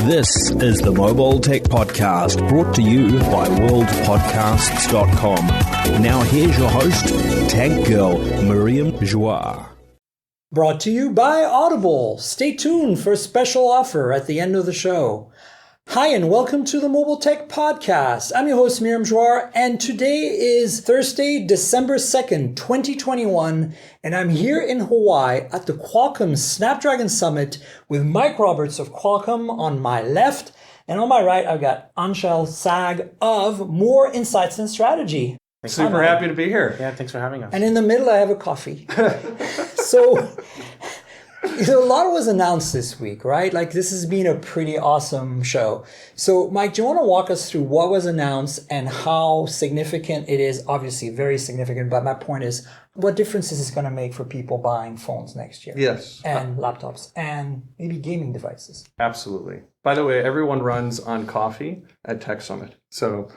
This is the Mobile Tech Podcast, brought to you by worldpodcasts.com. Now here's your host, Tech Girl, Miriam Joie. Brought to you by Audible. Stay tuned for a special offer at the end of the show. Hi, and welcome to the Mobile Tech Podcast. I'm your host, Miriam Joie, and today is Thursday, December 2nd, 2021, and I'm here in Hawaii at the Qualcomm Snapdragon Summit with Mike Roberts of Qualcomm on my left, and on my right, I've got Anshel Sag of Moor Insights Strategy. Super happy to be here. Yeah, thanks for having us. And in the middle, I have a coffee. So, a lot was announced this week, right? Like, this has been a pretty awesome show. So, Mike, do you want to walk us through what was announced and how significant it is? Obviously, very significant, but my point is, what difference is this going to make for people buying phones next year? Yes. And laptops and maybe gaming devices? Absolutely. By the way, everyone runs on coffee at Tech Summit. So,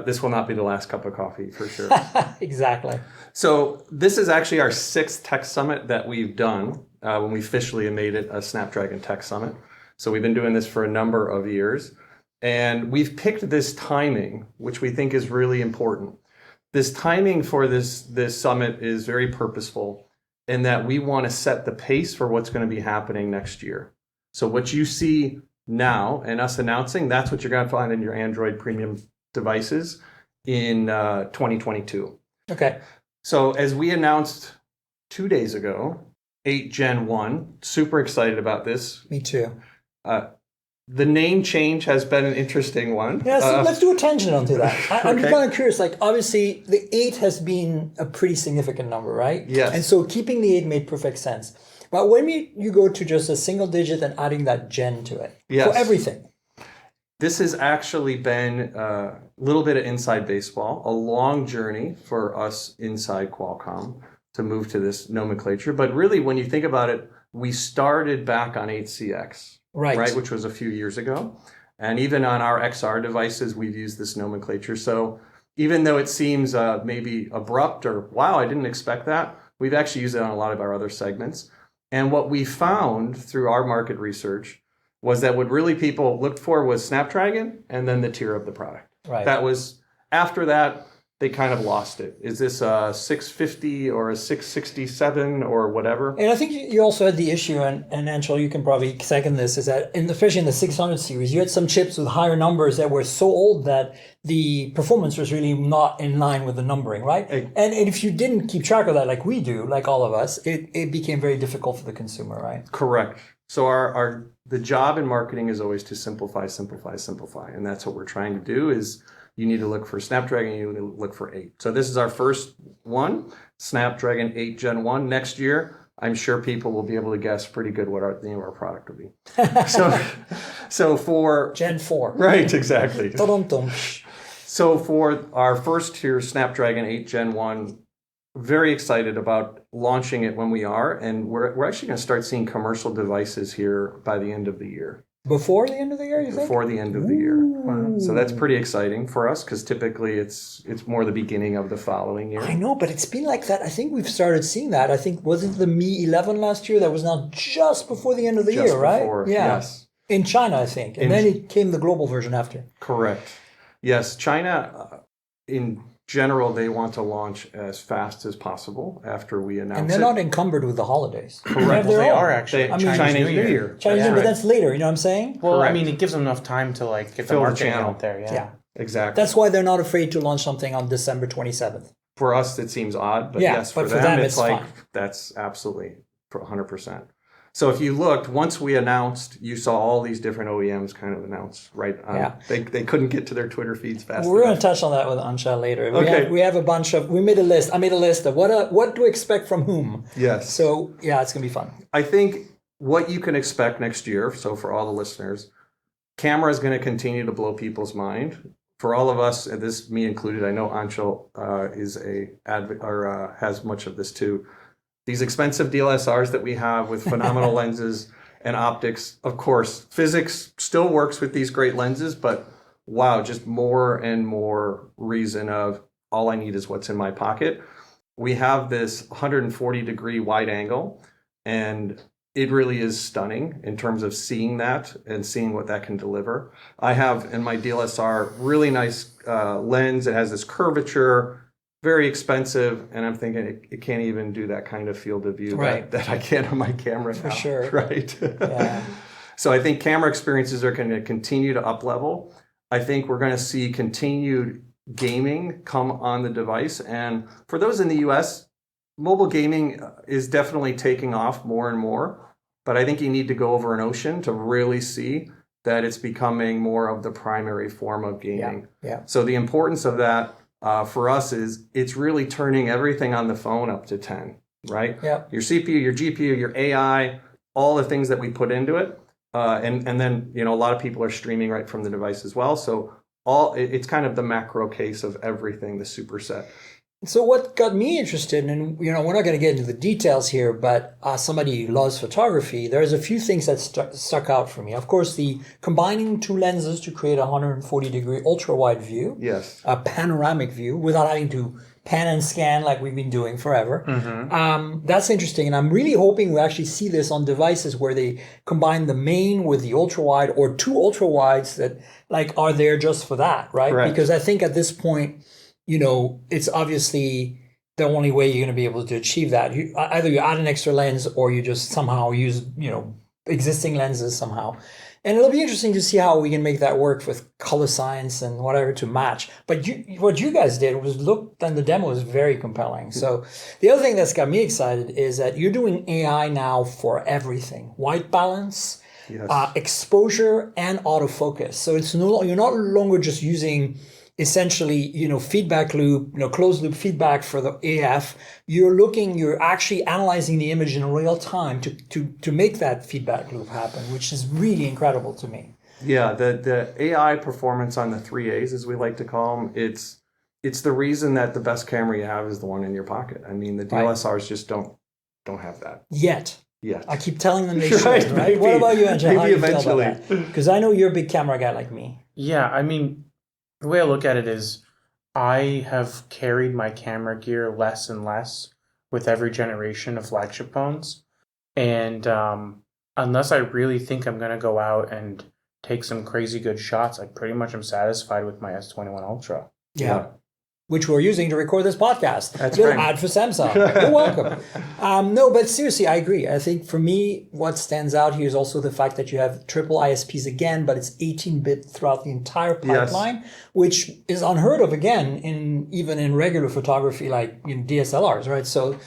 this will not be the last cup of coffee for sure. Exactly. So this is actually our 6th Tech Summit that we've done when we officially made it a Snapdragon Tech Summit. So we've been doing this for a number of years. And we've picked this timing, which we think is really important. This timing for this summit is very purposeful in that we want to set the pace for what's going to be happening next year. So what you see now and us announcing, that's what you're going to find in your Android premium devices in 2022. Okay. So as we announced 2 days ago, 8 Gen 1, super excited about this. Me too. The name change has been an interesting one. Yeah, so let's do a tangent onto that. I'm Okay. kind of curious, like, obviously the 8 has been a pretty significant number, right? Yes. And so keeping the 8 made perfect sense. But when you go to just a single digit and adding that gen to it, Yes. for everything. This has actually been a little bit of inside baseball, a long journey for us inside Qualcomm to move to this nomenclature. But really, when you think about it, we started back on 8CX, Right. which was a few years ago. And even on our XR devices, we've used this nomenclature. So even though it seems maybe abrupt or, wow, I didn't expect that, we've actually used it on a lot of our other segments. And what we found through our market research was that what really people looked for was Snapdragon and then the tier of the product. Right. That was, after that, they kind of lost it. Is this a 650 or a 667 or whatever? And I think you also had the issue, and Anshel, you can probably second this, is that, especially in the 600 series, you had some chips with higher numbers that were so old that the performance was really not in line with the numbering, right? And if you didn't keep track of that like we do, like all of us, it became very difficult for the consumer, right? Correct. So the job in marketing is always to simplify, simplify, simplify. And that's what we're trying to do is you need to look for Snapdragon, you need to look for 8. So this is our first one, Snapdragon 8 Gen 1. Next year, I'm sure people will be able to guess pretty good what the name of our product will be. So for Gen 4. Right, exactly. Dum-dum-dum. So for our first tier, Snapdragon 8 Gen 1, very excited about launching it when we are. And we're actually going to start seeing commercial devices here by the end of the year. Before the end of the year, you think? Before the end of the year. So that's pretty exciting for us because typically it's more the beginning of the following year. I know, but it's been like that. I think we've started seeing that. I think, wasn't the Mi 11 last year? That was now just before the end of the year, right? Before, yeah. Yes. In China, I think. And then it came the global version after. Correct. Yes, China, in general, they want to launch as fast as possible after we announce it. And they're not encumbered with the holidays. Correct. Well, they are actually. Chinese New Year. Chinese New Year, but that's later, you know what I'm saying? Well, Correct. I mean, it gives them enough time to like get Fill the the marketing channel. out there. Yeah. Exactly. That's why they're not afraid to launch something on December 27th. For us, it seems odd, but Yeah, yes, but for for them, them, it's it's like, fine. that's absolutely 100%. So if you looked, once we announced, you saw all these different OEMs kind of announce, right? Yeah. They couldn't get to their Twitter feeds fast We're going enough. to touch on that with Anshel later. Okay. We have a bunch of, we made a list. I made a list of what to expect from whom. Yes. So, yeah, it's going to be fun. I think what you can expect next year, so for all the listeners, camera is going to continue to blow people's mind. For all of us, and this me included, I know Anshel has much of this too. These expensive DSLRs that we have with phenomenal lenses and optics, of course, physics still works with these great lenses, but wow, just more and more reason of all I need is what's in my pocket. We have this 140-degree wide angle, and it really is stunning in terms of seeing that and seeing what that can deliver. I have in my DLSR really nice lens. It has this curvature, very expensive, and I'm thinking it can't even do that kind of field of view that I can on my camera For now. sure. Right. Yeah. So I think camera experiences are going to continue to up level. I think we're going to see continued gaming come on the device. And for those in the US, mobile gaming is definitely taking off more and more. But I think you need to go over an ocean to really see that it's becoming more of the primary form of gaming. Yeah. So the importance of that for us is it's really turning everything on the phone up to 10, right? Yeah. Your CPU, your GPU, your AI, all the things that we put into it. And then, a lot of people are streaming right from the device as well. So it's kind of the macro case of everything, the superset. So what got me interested, and we're not going to get into the details here, but somebody who loves photography, there's a few things that stuck out for me. Of course, the combining two lenses to create a 140-degree ultra-wide view, yes, a panoramic view, without having to pan and scan like we've been doing forever. Mm-hmm. That's interesting, and I'm really hoping we actually see this on devices where they combine the main with the ultra-wide, or two ultra-wides that are there just for that, right? Correct. Because I think at this point, it's obviously the only way you're going to be able to achieve that. Either you add an extra lens or you just somehow use, existing lenses somehow. And it'll be interesting to see how we can make that work with color science and whatever to match. But what you guys did was and the demo was very compelling. So the other thing that's got me excited is that you're doing AI now for everything. White balance, yes, exposure, and autofocus. So you're not longer just using essentially, feedback loop, closed loop feedback for the AF. You're actually analyzing the image in real time to make that feedback loop happen, which is really incredible to me. Yeah, the AI performance on the 3As, as we like to call them, it's the reason that the best camera you have is the one in your pocket. I mean, the DLSRs just don't have that. Yet. Yes. I keep telling them they should, right? Maybe. What about you, Anshel? How do you feel about that? Because I know you're a big camera guy like me. Yeah, I mean, the way I look at it is I have carried my camera gear less and less with every generation of flagship phones. And unless I really think I'm going to go out and take some crazy good shots, I pretty much am satisfied with my S21 Ultra. Yeah. Which we're using to record this podcast. That's Little right. ad for Samsung. You're welcome. No, but seriously, I agree. I think for me, what stands out here is also the fact that you have triple ISPs again, but it's 18-bit throughout the entire pipeline, which is unheard of again even in regular photography like in DSLRs, right? So,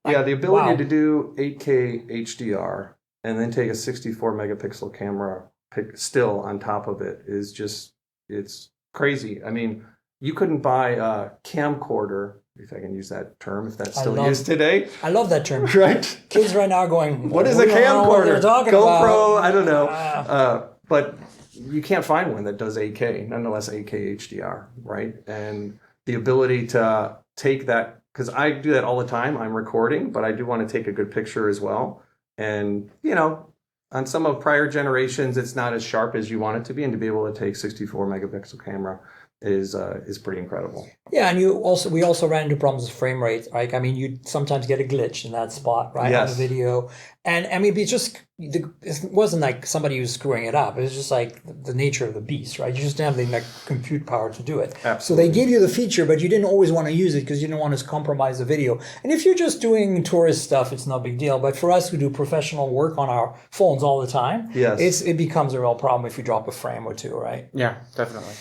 the ability to do 8K HDR and then take a 64 megapixel camera still on top of it is just, it's crazy. I mean, you couldn't buy a camcorder, if I can use that term, if that's still used today. I love that term. Right? Kids right now are going, what is a camcorder? GoPro, I don't know. But you can't find one that does 8K, nonetheless 8K HDR, right? And the ability to take that, because I do that all the time. I'm recording, but I do want to take a good picture as well. And, on some of prior generations, it's not as sharp as you want it to be. And to be able to take 64 megapixel camera is pretty incredible. Yeah, and we also ran into problems with frame rate. Right? I mean, you sometimes get a glitch in that spot, right, on the video. And I mean, it wasn't like somebody was screwing it up. It was just like the nature of the beast, right? You just didn't have the compute power to do it. Absolutely. So they gave you the feature, but you didn't always want to use it because you didn't want to compromise the video. And if you're just doing tourist stuff, it's no big deal. But for us who do professional work on our phones all the time, it becomes a real problem if you drop a frame or two, right? Yeah, definitely.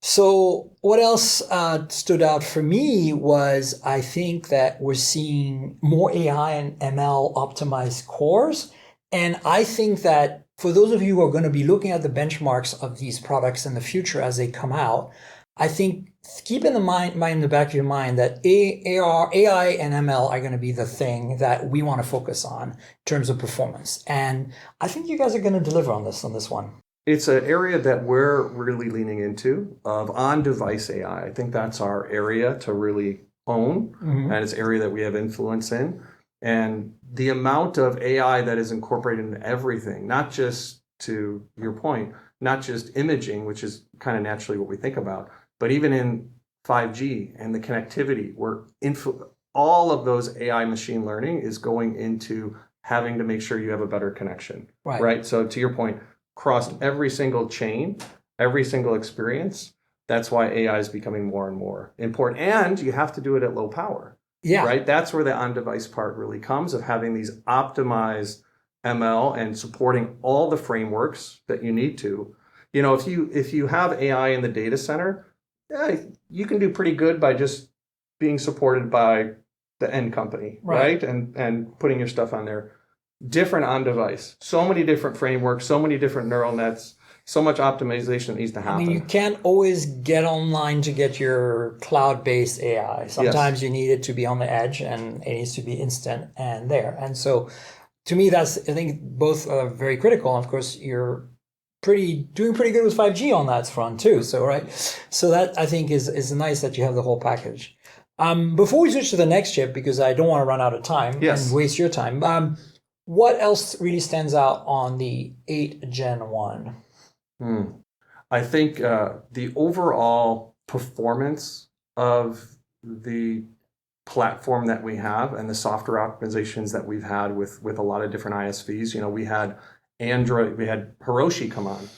So what else stood out for me was I think that we're seeing more AI and ML optimized cores. And I think that for those of you who are going to be looking at the benchmarks of these products in the future as they come out, I think keep in the back of your mind that AI and ML are going to be the thing that we want to focus on in terms of performance. And I think you guys are going to deliver on this one. It's an area that we're really leaning into of on-device AI. I think that's our area to really own, and it's an area that we have influence in. And the amount of AI that is incorporated into everything, not just, to your point, not just imaging, which is kind of naturally what we think about, but even in 5G and the connectivity, all of those AI machine learning is going into having to make sure you have a better connection, Right. right? So to your point, across every single chain, every single experience, that's why AI is becoming more and more important. And you have to do it at low power, Yeah. right? That's where the on-device part really comes, of having these optimized ML and supporting all the frameworks that you need to. If you have AI in the data center, you can do pretty good by just being supported by the end company, right? And putting your stuff on there. Different on device. So many different frameworks, so many different neural nets, so much optimization that needs to happen. I mean, you can't always get online to get your cloud-based AI. Sometimes you need it to be on the edge, and it needs to be instant and there. And so to me, I think both are very critical. And of course, you're doing pretty good with 5G on that front too. So, right. So that I think is nice that you have the whole package. Before we switch to the next chip, because I don't want to run out of time and waste your time. What else really stands out on the 8 Gen 1? I think the overall performance of the platform that we have and the software optimizations that we've had with a lot of different ISVs. We had Android, we had Hiroshi come on,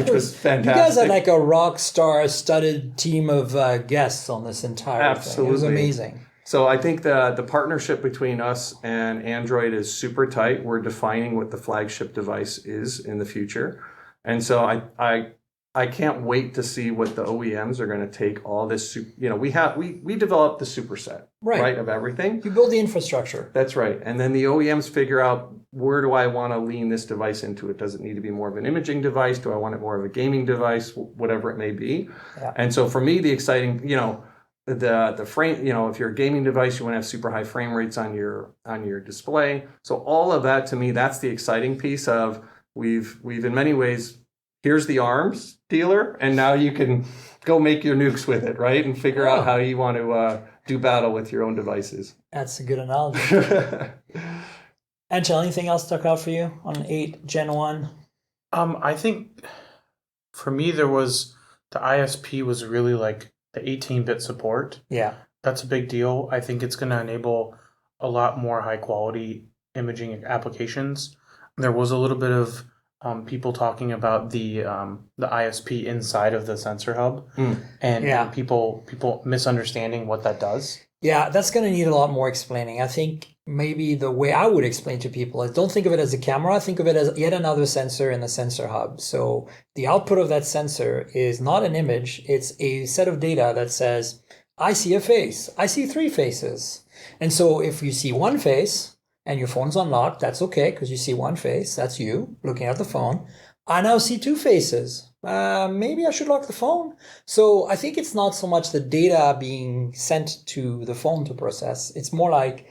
which was fantastic. You guys had like a rock star studded team of guests on this entire thing. It was amazing. So I think the partnership between us and Android is super tight. We're defining what the flagship device is in the future. And so I can't wait to see what the OEMs are going to take all this. We developed the superset, right, of everything. You build the infrastructure. That's right. And then the OEMs figure out, where do I want to lean this device into? It does it need to be more of an imaging device? Do I want it more of a gaming device? Whatever it may be. Yeah. And so for me, the exciting, the frame, if you're a gaming device, you want to have super high frame rates on your display. So all of that, to me, that's the exciting piece of we've in many ways, here's the arms dealer, and now you can go make your nukes with it, right? And figure out how you want to do battle with your own devices. That's a good analogy. Anshel, anything else stuck out for you on 8 Gen 1? I think for me, the ISP was really like the 18-bit support. Yeah. That's a big deal. I think it's going to enable a lot more high-quality imaging applications. There was a little bit of people talking about the ISP inside of the sensor hub, and people misunderstanding what that does. Yeah, that's going to need a lot more explaining. I think maybe the way I would explain to people is, don't think of it as a camera, think of it as yet another sensor in the sensor hub. So the output of that sensor is not an image, it's a set of data that says, I see a face, I see 3 faces. And so if you see one face, and your phone's unlocked, that's okay, because you see one face, that's you looking at the phone. I now see 2 faces. Maybe I should lock the phone. So I think it's not so much the data being sent to the phone to process. It's more like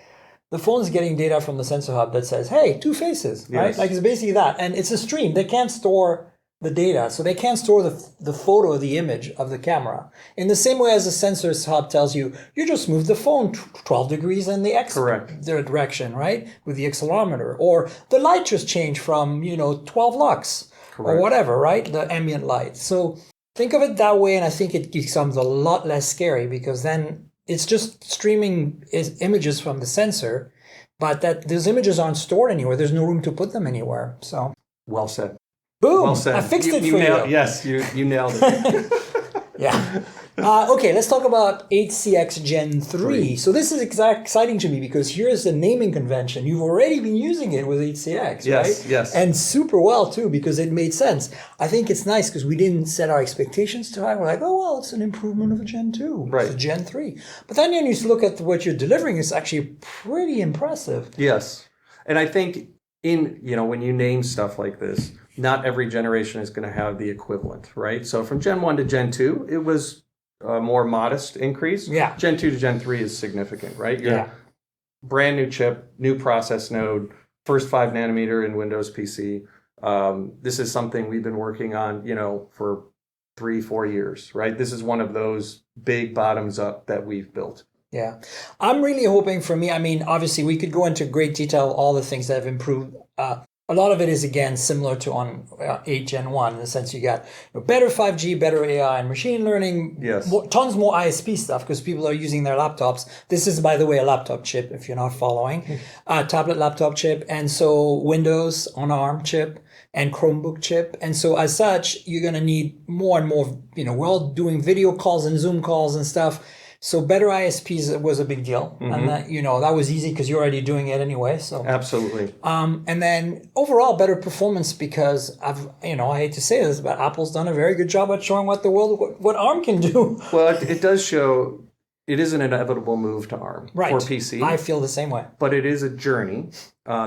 the phone's getting data from the sensor hub that says, hey, 2 faces, right? Like it's basically that. And it's a stream. They can't store the data. So they can't store the photo, the image of the camera. In the same way as the sensor hub tells you, you just move the phone 12 degrees in the X direction, right? With the accelerometer. Or the light just changed from, 12 lux or whatever, right? The ambient light. So think of it that way, and I think it becomes a lot less scary, because then it's just streaming images from the sensor, but those images aren't stored anywhere. There's no room to put them anywhere. So well said. Boom! Well said. I fixed it for you. Yes, you nailed it. Yeah. Okay, let's talk about 8CX Gen 3. So this is exciting to me, because here's the naming convention. You've already been using it with 8CX, right? Yes. And super well, too, because it made sense. I think it's nice because we didn't set our expectations too high. We're like, oh, well, it's an improvement of a Gen 2. Right. It's a Gen 3. But then when you look at what you're delivering, it's actually pretty impressive. Yes. And I think when you name stuff like this, not every generation is going to have the equivalent, right? So from Gen 1 to Gen 2, it was a more modest increase. Yeah. Gen 2 to Gen 3 is significant, right? Brand new chip, new process node, first 5 nanometer in Windows PC. This is something we've been working on, for 3-4 years, right? This is one of those big bottoms up that we've built. Yeah. I'm really hoping, for me, I mean, obviously we could go into great detail all the things that have improved a lot of it is, again, similar to on 8 Gen 1, in the sense you got better 5G, better AI and machine learning, Yes. tons more ISP stuff because people are using their laptops. This is, by the way, a laptop chip, if you're not following, tablet laptop chip. And so Windows on ARM chip and Chromebook chip. And so as such, you're going to need more and more, we're all doing video calls and Zoom calls and stuff. So better ISPs was a big deal. And that, that was easy because you're already doing it anyway. So Absolutely. and then overall better performance because I hate to say this, but Apple's done a very good job at showing what what ARM can do. Well, it does show it is an inevitable move to ARM Right. for PC. I feel the same way. But it is a journey.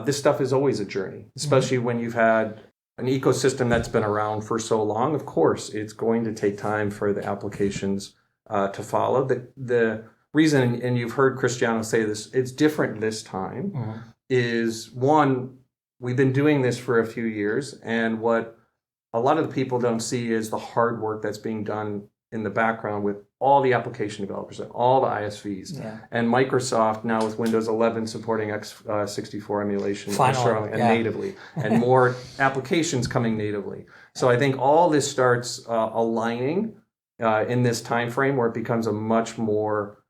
This stuff is always a journey, especially when you've had an ecosystem that's been around for so long. Of course, it's going to take time for the applications to follow. The reason, and you've heard Cristiano say this, it's different this time, is one, we've been doing this for a few years, and what a lot of the people don't see is the hard work that's being done in the background with all the application developers and all the ISVs. Yeah. And Microsoft now with Windows 11 supporting x64 emulation Finally, and natively, and more applications coming natively. So I think all this starts aligning in this time frame where it becomes a much more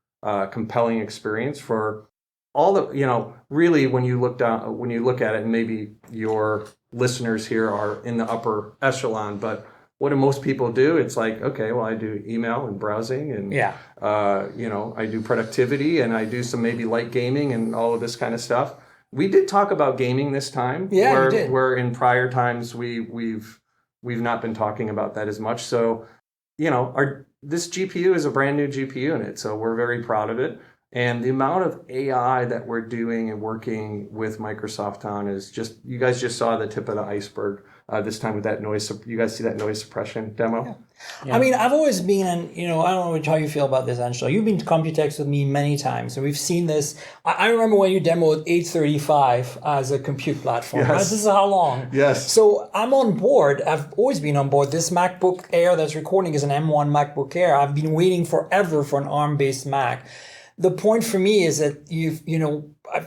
compelling experience for all the, really when you look at it, and maybe your listeners here are in the upper echelon, but what do most people do? It's like, okay, well, I do email and browsing and, I do productivity and I do some maybe light gaming and all of this kind of stuff. We did talk about gaming this time. Yeah, we did. Where in prior times we've not been talking about that as much. So, this GPU is a brand new GPU in it, so we're very proud of it. And the amount of AI that we're doing and working with Microsoft on is just, you guys just saw the tip of the iceberg this time with that noise. You guys see that noise suppression demo? Yeah. Yeah. I mean, I've always been, and I don't know how you feel about this, Anshel. You've been to Computex with me many times, and we've seen this. I remember when you demoed 835 as a compute platform. Yes. Right? This is how long? Yes. So I'm on board. I've always been on board. This MacBook Air that's recording is an M1 MacBook Air. I've been waiting forever for an ARM-based Mac. The point for me is that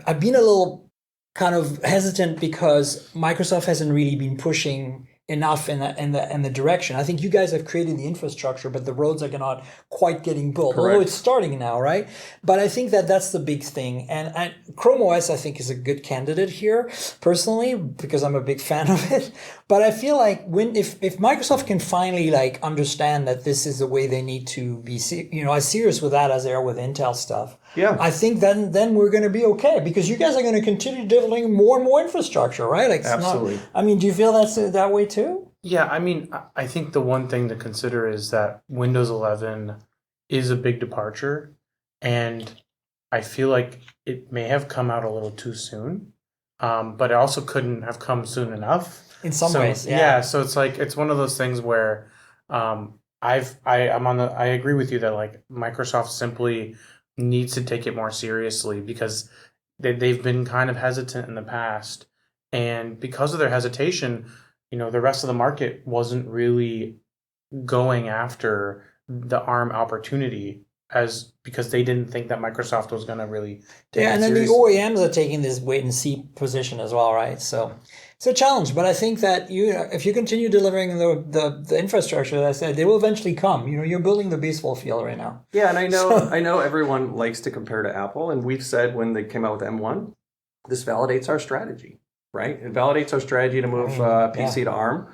I've been a little kind of hesitant because Microsoft hasn't really been pushing enough in the direction. I think you guys have created the infrastructure, but the roads are not quite getting built. Correct. Although it's starting now, right? But I think that's the big thing. And Chrome OS, I think, is a good candidate here, personally, because I'm a big fan of it. But I feel like if Microsoft can finally understand that this is the way they need to be, as serious with that as they are with Intel stuff. Yeah. I think then we're going to be okay because you guys are going to continue developing more and more infrastructure, right? Absolutely. Do you feel that's that way too? Yeah, I think the one thing to consider is that Windows 11 is a big departure, and I feel like it may have come out a little too soon, but it also couldn't have come soon enough. In some ways, yeah. Yeah, so it's one of those things where I agree with you that Microsoft simply needs to take it more seriously because they've been kind of hesitant in the past, and because of their hesitation, the rest of the market wasn't really going after the ARM opportunity because they didn't think that Microsoft was going to really take it and then seriously. the OEMs are taking this wait and see position as well, right? So it's a challenge, but I think that if you continue delivering the infrastructure that I said, they will eventually come. You're building the baseball field right now. Yeah, and I know everyone likes to compare to Apple, and we've said when they came out with M1, this validates our strategy, right? It validates our strategy to move PC to ARM.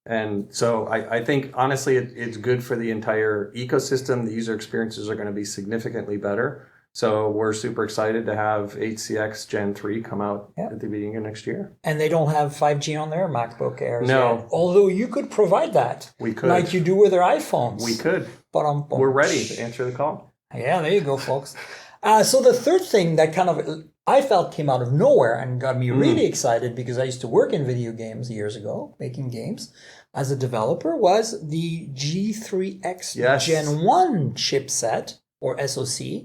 And so I think, honestly, it's good for the entire ecosystem. The user experiences are going to be significantly better. So we're super excited to have 8CX Gen 3 come out at the beginning of next year. And they don't have 5G on their MacBook Airs No. yet. Although you could provide that. We could. Like you do with their iPhones. We could. But We're ready to answer the call. Yeah, there you go, folks. So the third thing that kind of I felt came out of nowhere and got me really excited because I used to work in video games years ago, making games as a developer, was the G3X Gen 1 chipset or SoC.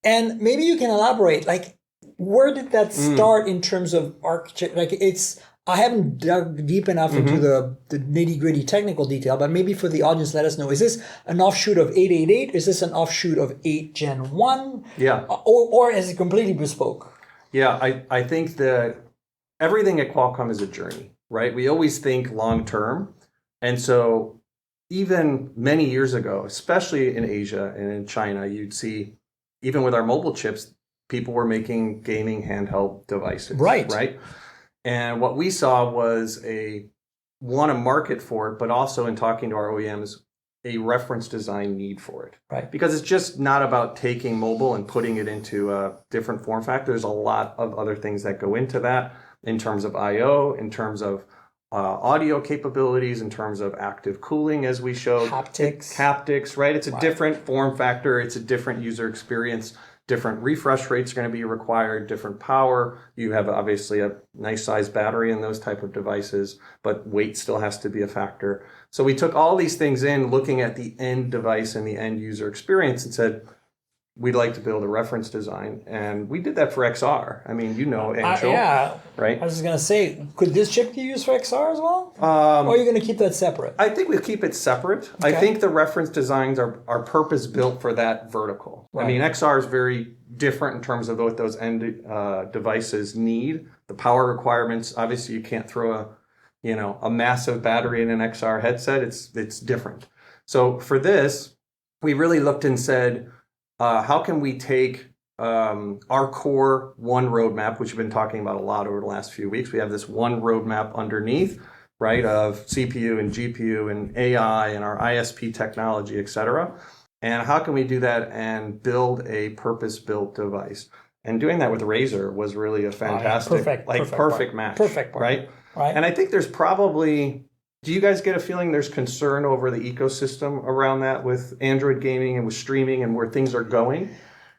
And maybe you can elaborate, where did that start in terms of architecture? I haven't dug deep enough into the nitty-gritty technical detail, but maybe for the audience, let us know. Is this an offshoot of 888? Is this an offshoot of 8 Gen 1? Yeah. Or is it completely bespoke? Yeah, I think that everything at Qualcomm is a journey, right? We always think long term. And so even many years ago, especially in Asia and in China, you'd see, even with our mobile chips, people were making gaming handheld devices. Right. And what we saw was a market for it, but also in talking to our OEMs, a reference design need for it. Right. Because it's just not about taking mobile and putting it into a different form factor. There's a lot of other things that go into that in terms of I/O, in terms of audio capabilities, in terms of active cooling, as we showed. Haptics, right? It's a different form factor. It's a different user experience. Different refresh rates are going to be required, different power. You have obviously a nice size battery in those type of devices, but weight still has to be a factor. So we took all these things in, looking at the end device and the end user experience, and said, we'd like to build a reference design. And we did that for XR. I mean, Anshel, right? I was going to say, could this chip be used for XR as well? Or are you going to keep that separate? I think we'll keep it separate. Okay. I think the reference designs are purpose built for that vertical. Right. I mean, XR is very different in terms of what those end devices need. The power requirements, obviously you can't throw a massive battery in an XR headset. It's different. So for this, we really looked and said, how can we take our core one roadmap, which we've been talking about a lot over the last few weeks. We have this one roadmap underneath, right, of CPU and GPU and AI and our ISP technology, et cetera. And how can we do that and build a purpose-built device? And doing that with Razer was really a fantastic, perfect match. Perfect, right? And I think there's probably... Do you guys get a feeling there's concern over the ecosystem around that with Android gaming and with streaming and where things are going?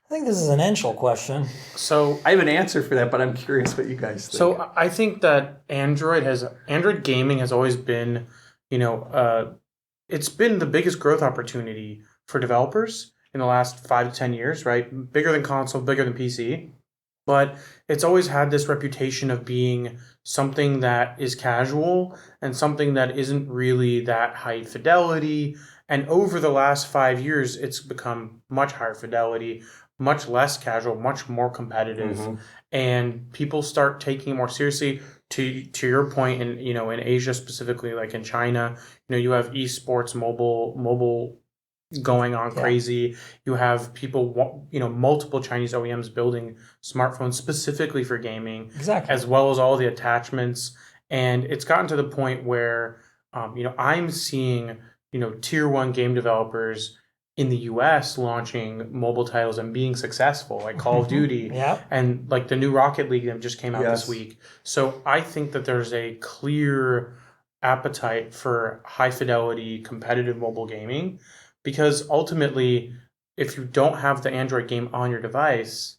I think this is an Anshel question. So I have an answer for that, but I'm curious what you guys think. So I think that Android gaming has always been, it's been the biggest growth opportunity for developers in the last 5 to 10 years, right? Bigger than console, bigger than PC. But it's always had this reputation of being something that is casual and something that isn't really that high fidelity. And over the last 5 years, it's become much higher fidelity, much less casual, much more competitive. Mm-hmm. And people start taking it more seriously. To your point, in Asia specifically, like in China, you have esports, mobile going on crazy. You have people, multiple Chinese OEMs building smartphones specifically for gaming, as well as all the attachments. And it's gotten to the point where, I'm seeing, tier 1 game developers in the US launching mobile titles and being successful, like Call of Duty, and like the new Rocket League that just came out this week. So I think that there's a clear appetite for high fidelity, competitive mobile gaming. Because ultimately, if you don't have the Android game on your device,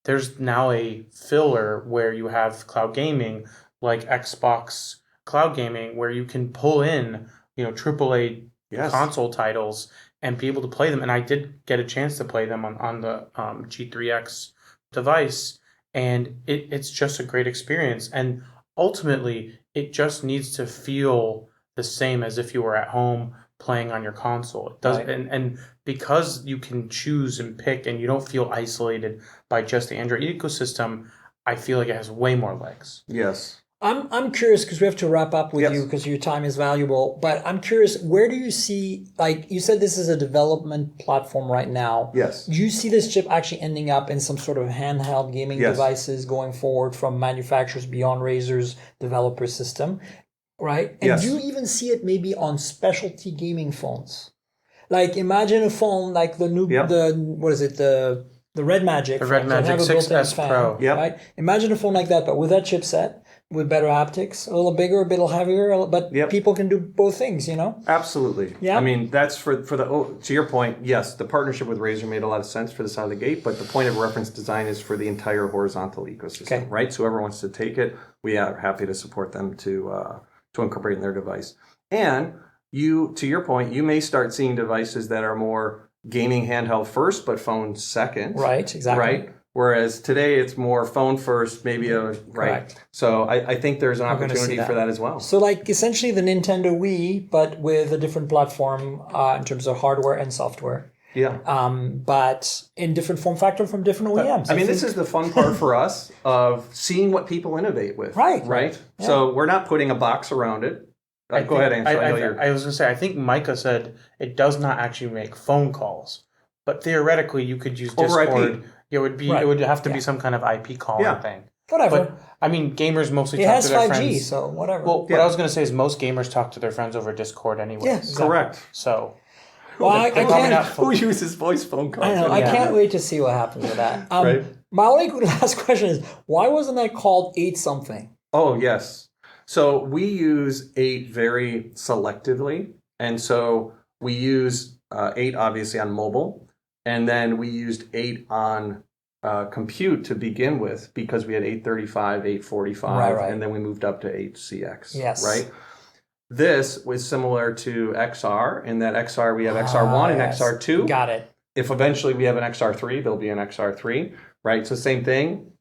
there's now a filler where you have cloud gaming, like Xbox Cloud Gaming, where you can pull in, AAA console titles and be able to play them. And I did get a chance to play them on the G3X device, and it's just a great experience. And ultimately, it just needs to feel the same as if you were at home playing on your console. It does, and because you can choose and pick and you don't feel isolated by just the Android ecosystem, I feel like it has way more legs. Yes. I'm curious, because we have to wrap up with you because your time is valuable, but I'm curious, where do you see, like you said, this is a development platform right now. Yes. Do you see this chip actually ending up in some sort of handheld gaming devices going forward from manufacturers beyond Razer's developer system? Right? And do you even see it maybe on specialty gaming phones? Like imagine a phone like the new, the Red Magic. The Red Magic 6S Pro. Right? Imagine a phone like that, but with that chipset, with better haptics, a little bigger, a bit heavier, but people can do both things, Absolutely. Yeah. I mean, that's for to your point, yes, the partnership with Razer made a lot of sense for this out of the gate, but the point of reference design is for the entire horizontal ecosystem, right? So whoever wants to take it, we are happy to support them to incorporate in their device. And to your point, you may start seeing devices that are more gaming handheld first, but phone second. Right, exactly. Right? Whereas today it's more phone first, maybe Correct. So I think there's an opportunity for that as well. So like essentially the Nintendo Wii, but with a different platform in terms of hardware and software. Yeah. But in different form factor from different OEMs. I mean, this is the fun part for us of seeing what people innovate with. Right? Yeah. So we're not putting a box around it. Go ahead, Anshel. I was going to say, I think Micah said it does not actually make phone calls, but theoretically you could use Discord. Over IP. It would have to be some kind of IP calling thing. Whatever. But I mean, gamers mostly it talk has to their 5G, friends. so whatever. Well, what I was going to say is most gamers talk to their friends over Discord anyway. Yeah, exactly. Correct. So, well, I can't. Who uses voice phone calls? I know. I can't wait to see what happens with that. Right. My only last question is, why wasn't that called 8 something? Oh, yes. So we use 8 very selectively. And so we use 8 obviously on mobile. And then we used 8 on compute to begin with because we had 835, 845, right. and then we moved up to 8CX. Yes. Right? This was similar to XR. In that XR, we have XR1 and XR2. Got it. If eventually we have an XR3, there'll be an XR3, right? So same thing.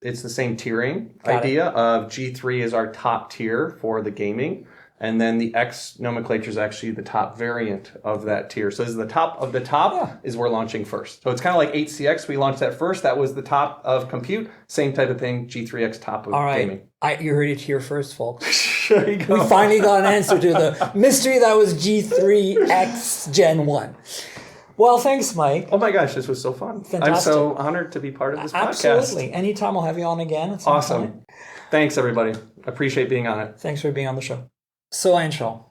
It's the same tiering idea of G3 is our top tier for the gaming. And then the X nomenclature is actually the top variant of that tier. So this is the top of the top is we're launching first. So it's kind of like 8CX. We launched that first. That was the top of compute. Same type of thing. G3X top of gaming. You heard it here first, folks. There you go. We finally got an answer to the mystery that was G3X Gen 1. Well, thanks, Mike. Oh my gosh, this was so fun. Fantastic. I'm so honored to be part of this podcast. Absolutely. Anytime I'll have you on again at some Awesome. point. Thanks, everybody. Appreciate being on it. Thanks for being on the show. So, Anshel,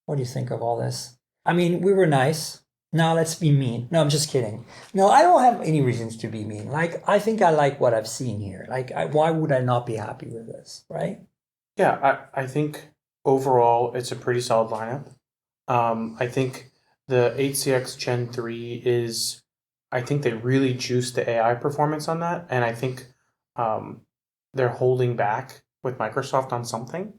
what do you think of all this? I mean, we were nice. Now let's be mean. No, I'm just kidding. No, I don't have any reasons to be mean. Like, I think I like what I've seen here. Like, why would I not be happy with this, right? Yeah, I think overall it's a pretty solid lineup. I think the 8CX Gen 3 is, I think they really juiced the AI performance on that. And I think they're holding back with Microsoft on something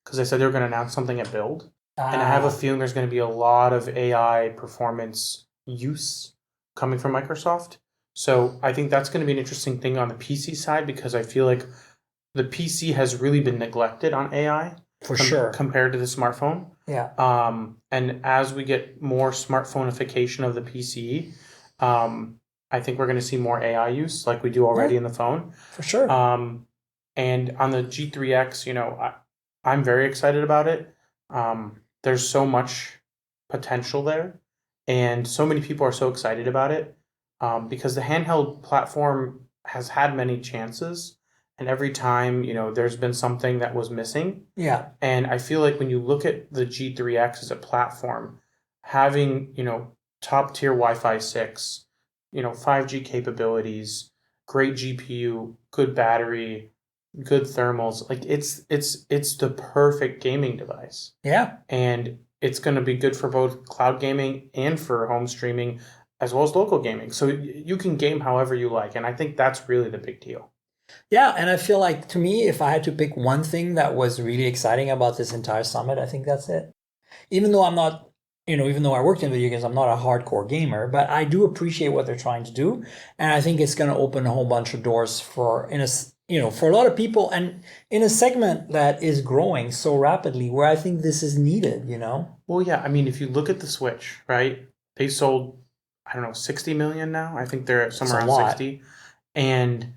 because they said they were going to announce something at Build. And I have a feeling there's going to be a lot of AI performance use coming from Microsoft. So I think that's going to be an interesting thing on the PC side because I feel like the PC has really been neglected on AI. For sure. Compared to the smartphone. Yeah. And as we get more smartphoneification of the PC, I think we're going to see more AI use like we do already in the phone. For sure. And on the G3X, I'm very excited about it. There's so much potential there. And so many people are so excited about it because the handheld platform has had many chances. And every time, there's been something that was missing. Yeah. And I feel like when you look at the G3X as a platform, having, top tier Wi-Fi 6, 5G capabilities, great GPU, good battery, good thermals, like it's the perfect gaming device. Yeah. And it's going to be good for both cloud gaming and for home streaming as well as local gaming. So you can game however you like. And I think that's really the big deal. Yeah, and I feel like, to me, if I had to pick one thing that was really exciting about this entire summit, I think that's it. Even though I'm not, even though I worked in video games, I'm not a hardcore gamer, but I do appreciate what they're trying to do. And I think it's going to open a whole bunch of doors for a lot of people and in a segment that is growing so rapidly where I think this is needed, Well, yeah, I mean, if you look at the Switch, right, they sold, 60 million now. I think they're at somewhere around 60. And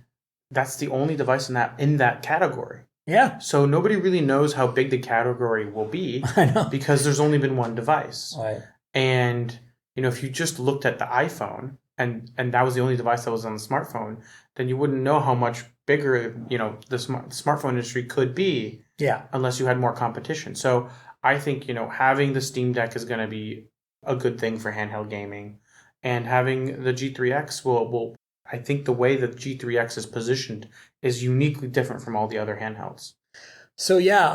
that's the only device in that category. Yeah. So nobody really knows how big the category will be I know. because there's only been one device. Right. And, if you just looked at the iPhone and that was the only device that was on the smartphone, then you wouldn't know how much bigger, the smartphone industry could be. Yeah. Unless you had more competition. So I think, having the Steam Deck is going to be a good thing for handheld gaming. And having the G3X will I think the way that G3X is positioned is uniquely different from all the other handhelds. So yeah,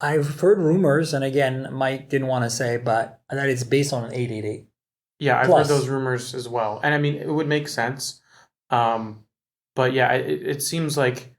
I've heard rumors, and again, Mike didn't want to say, but that it's based on an 888. Yeah, I've Plus. heard those rumors as well. And I mean, it would make sense. But yeah, it seems like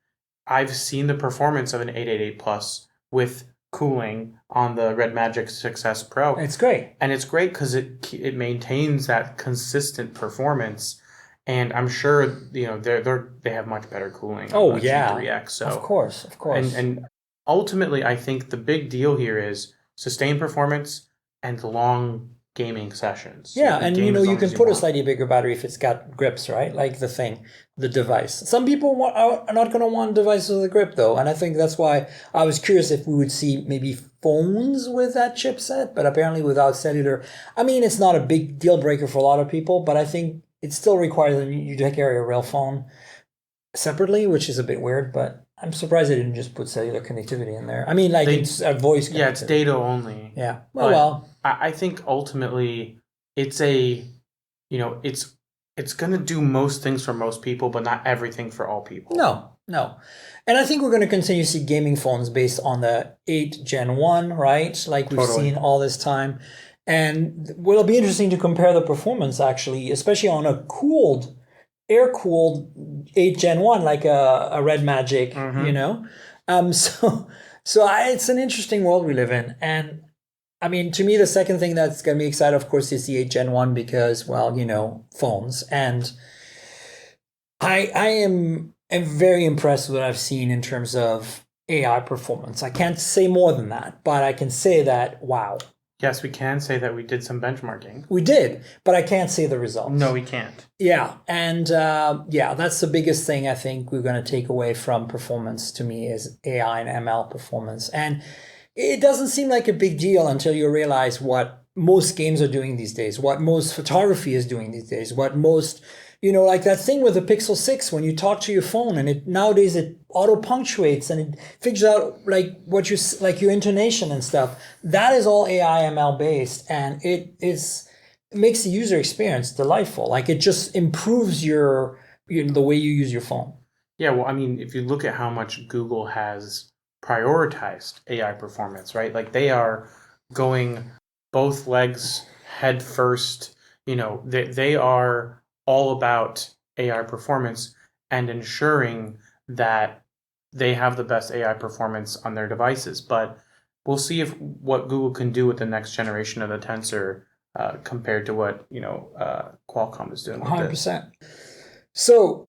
I've seen the performance of an 888 Plus with cooling on the Red Magic 6S Pro. It's great. And it's great because it maintains that consistent performance. And I'm sure they have much better cooling. Oh on the yeah, G3X. So of course. And ultimately, I think the big deal here is sustained performance and long gaming sessions. Yeah, You and game as you long can as put a want. slightly bigger battery if it's got grips, right? Like the device. Some people are not going to want devices with a grip, though, and I think that's why I was curious if we would see maybe phones with that chipset, but apparently without cellular. I mean, it's not a big deal breaker for a lot of people, but I think it still requires that you to carry a real phone separately, which is a bit weird, but I'm surprised they didn't just put cellular connectivity in there. I mean, like it's a voice connectivity. Yeah, it's data only. Yeah. But Well. I think ultimately it's it's going to do most things for most people, but not everything for all people. No. And I think we're going to continue to see gaming phones based on the 8 Gen 1, right? Like we've Totally. seen all this time. And it'll be interesting to compare the performance, actually, especially on a air-cooled 8 Gen 1, like a Red Magic, it's an interesting world we live in. And I mean, to me, the second thing that's going to be exciting, of course, is the 8 Gen 1 because, well, phones. And I am very impressed with what I've seen in terms of AI performance. I can't say more than that, but I can say that, wow. Yes, we can say that we did some benchmarking. We did, but I can't say the results. No, we can't. Yeah, and that's the biggest thing I think we're going to take away from performance to me is AI and ML performance. And it doesn't seem like a big deal until you realize what most games are doing these days, what most photography is doing these days, what most, like that thing with the Pixel 6 when you talk to your phone and nowadays it auto punctuates and it figures out like what you like your intonation and stuff. That is all AI ML based, and it makes the user experience delightful. Like it just improves the way you use your phone. Yeah, well, I mean, if you look at how much Google has prioritized AI performance, right? Like they are going both legs head first. They are all about AI performance and ensuring that they have the best AI performance on their devices. But we'll see what Google can do with the next generation of the Tensor compared to what Qualcomm is doing with 100%. So,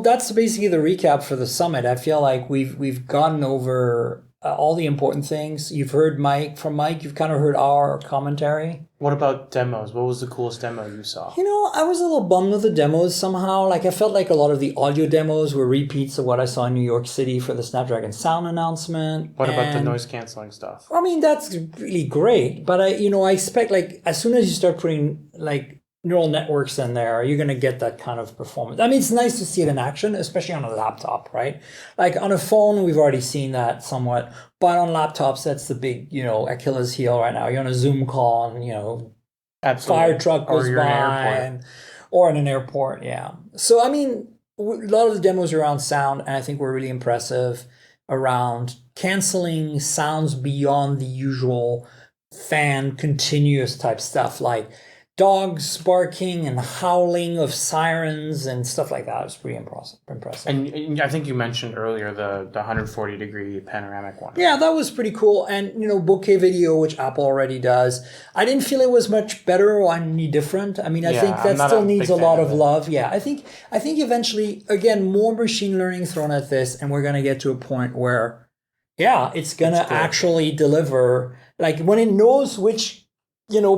that's basically the recap for the summit. I feel like we've gotten over all the important things. You've heard from Mike. You've kind of heard our commentary. What about demos? What was the coolest demo you saw? I was a little bummed with the demos somehow. Like I felt like a lot of the audio demos were repeats of what I saw in New York City for the Snapdragon Sound announcement. What about the noise canceling stuff? I mean, that's really great, but I expect like as soon as you start putting like neural networks in there, you're going to get that kind of performance. I mean, it's nice to see it in action, especially on a laptop, right? Like on a phone, we've already seen that somewhat, but on laptops, that's the big, Achilles heel right now. You're on a Zoom call and, Absolutely. fire truck goes by or in an airport. Yeah. So, I mean, a lot of the demos around sound, and I think were really impressive around canceling sounds beyond the usual fan continuous type stuff, like dogs barking and howling of sirens and stuff like that. It was pretty impressive. And I think you mentioned earlier the 140-degree panoramic one. Yeah, that was pretty cool. And, bokeh video, which Apple already does. I didn't feel it was much better or any different. I mean, I think that still needs a lot of love. Yeah, I think eventually, again, more machine learning thrown at this, and we're going to get to a point where, it's going to actually deliver, like when it knows which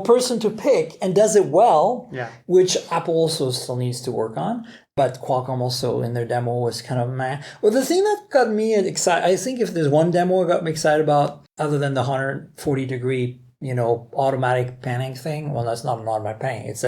person to pick and does it well, which Apple also still needs to work on. But Qualcomm also in their demo was kind of meh. Well, the thing that got me excited, I think if there's one demo I got me excited about, other than the 140-degree, automatic panning thing. Well, that's not an automatic panning. It's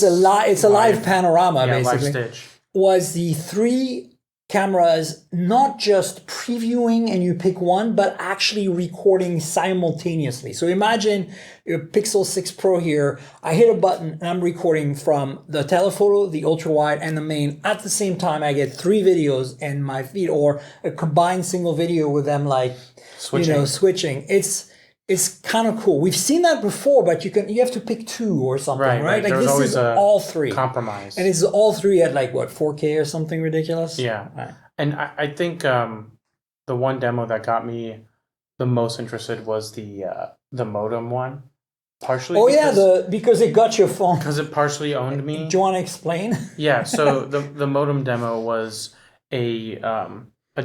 a live panorama, basically. Live stitch. Was the 3 cameras not just previewing and you pick one, but actually recording simultaneously. So imagine your Pixel 6 Pro here, I hit a button and I'm recording from the telephoto, the ultra wide, and the main. At the same time, I get 3 videos in my feed, or a combined single video with them like switching. It's kind of cool. We've seen that before, but you have to pick 2 or something, right? Like this is all 3. Compromise. And it's all 3 at like what, 4K or something ridiculous? Yeah. Right. And I think the one demo that got me the most interested was the modem one. Partially because it got your phone. Because it partially owned me. Do you want to explain? Yeah, so the modem demo was a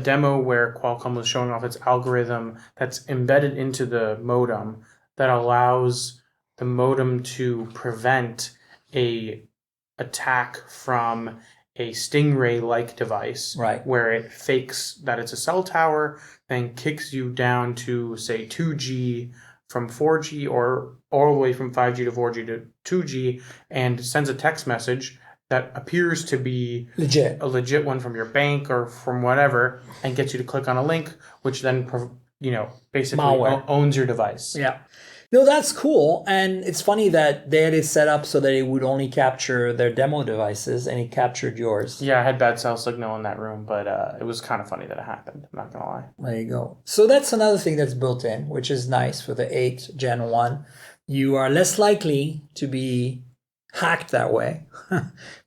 demo where Qualcomm was showing off its algorithm that's embedded into the modem that allows the modem to prevent a attack from a Stingray-like device, Right. where it fakes that it's a cell tower, then kicks you down to, say, 2G from 4G, or all the way from 5G to 4G to 2G, and sends a text message that appears to be Legit. a legit one from your bank or from whatever, and gets you to click on a link, which then basically Malware. owns your device. Yeah. No, that's cool. And it's funny that they had it set up so that it would only capture their demo devices, and it captured yours. Yeah, I had bad cell signal in that room, but it was kind of funny that it happened. I'm not going to lie. There you go. So that's another thing that's built in, which is nice for the 8 Gen 1. You are less likely to be hacked that way,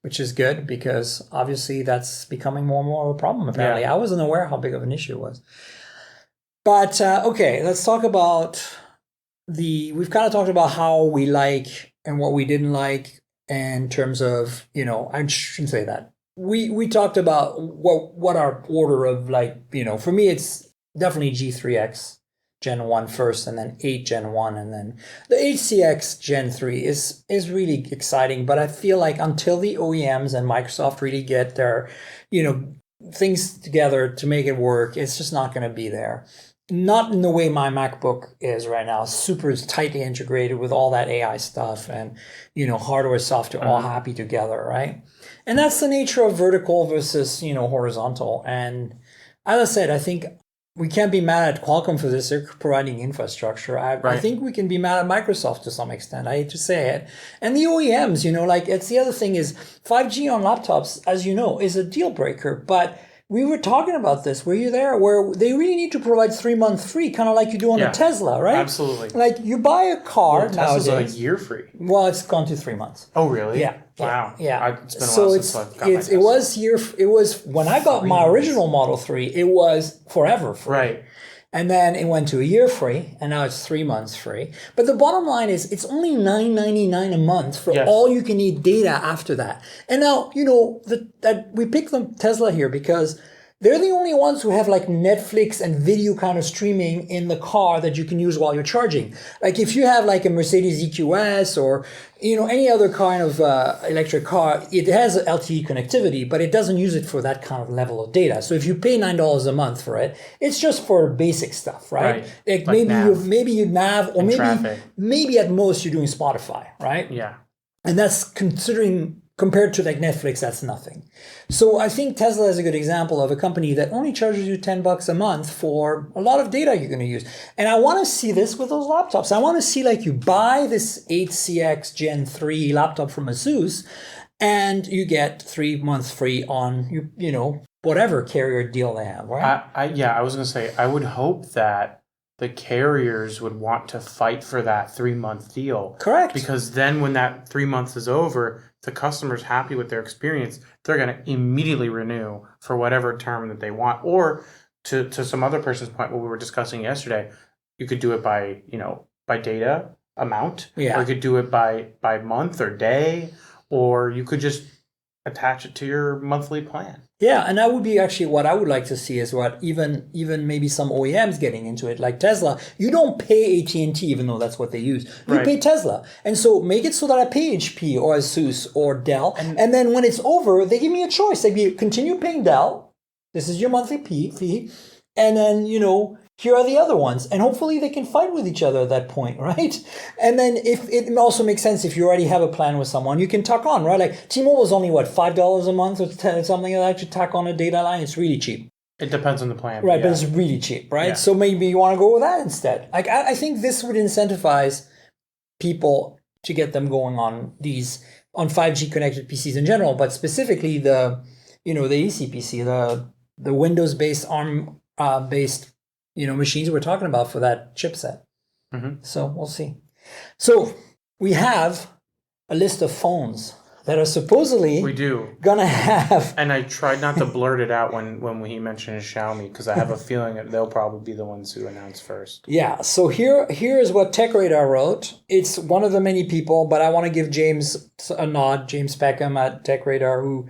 which is good, because obviously that's becoming more and more of a problem, apparently. Yeah. I wasn't aware how big of an issue it was. But, okay, let's talk about we've kind of talked about how we like and what we didn't like in terms of, I shouldn't say that. We talked about what our order of, for me, it's definitely G3X Gen 1 first, and then 8 Gen 1, and then the HCX Gen 3 is really exciting. But I feel like until the OEMs and Microsoft really get their, things together to make it work, it's just not going to be there. Not in the way my MacBook is right now, super tightly integrated with all that AI stuff and, hardware, software, all happy together, right? And that's the nature of vertical versus, horizontal. And as I said, I think we can't be mad at Qualcomm for this. They're providing infrastructure. I think we can be mad at Microsoft to some extent. I hate to say it. And the OEMs, it's the other thing is 5G on laptops, as you know, is a deal breaker. But we were talking about this. Were you there? Where they really need to provide 3-month free, kind of like you do on a Tesla, right? Absolutely. Like you buy a car Tesla's nowadays. a year free. Well, it's gone to 3 months. Oh, really? Yeah. Wow. Yeah. It's been a while since I've got my Tesla. It was when I got my original Model 3, it was forever free. Right. And then it went to a year free, and now it's 3 months free. But the bottom line is it's only $9.99 a month for all you can eat data after that. And now, that we picked the Tesla here because they're the only ones who have like Netflix and video kind of streaming in the car that you can use while you're charging. Like if you have like a Mercedes EQS or, any other kind of electric car, it has LTE connectivity, but it doesn't use it for that kind of level of data. So if you pay $9 a month for it, it's just for basic stuff, right? Like maybe you nav, or maybe at most you're doing Spotify, right? Yeah. And that's compared to like Netflix, that's nothing. So I think Tesla is a good example of a company that only charges you $10 a month for a lot of data you're going to use. And I want to see this with those laptops. I want to see like you buy this 8CX Gen 3 laptop from ASUS and you get 3 months free on, whatever carrier deal they have, right? I was going to say, I would hope that the carriers would want to fight for that 3-month deal. Correct. Because then when that 3 months is over, the customer's happy with their experience, they're going to immediately renew for whatever term that they want. Or to some other person's point, what we were discussing yesterday, you could do it by data amount, or you could do it by month or day, or you could just attach it to your monthly plan. Yeah, and that would be actually what I would like to see is what even maybe some OEMs getting into it, like Tesla. You don't pay AT&T, even though that's what they use. You pay Tesla. And so make it so that I pay HP or ASUS or Dell. And then when it's over, they give me a choice. They continue paying Dell. This is your monthly fee. And then, here are the other ones. And hopefully they can fight with each other at that point, right? And then if it also makes sense, if you already have a plan with someone, you can tuck on, right? Like T-Mobile is only, $5 a month or something like that to tack on a data line. It's really cheap. It depends on the plan. Right, but it's really cheap, right? Yeah. So maybe you want to go with that instead. Like I think this would incentivize people to get them going on 5G connected PCs in general, but specifically the ECPC, the Windows-based, ARM-based machines we're talking about for that chipset. Mm-hmm. So we'll see. So we have a list of phones that are supposedly gonna have. And I tried not to blurt it out when he mentioned Xiaomi, because I have a feeling that they'll probably be the ones who announce first. Yeah. So here is what TechRadar wrote. It's one of the many people, but I want to give James a nod. James Peckham at TechRadar, who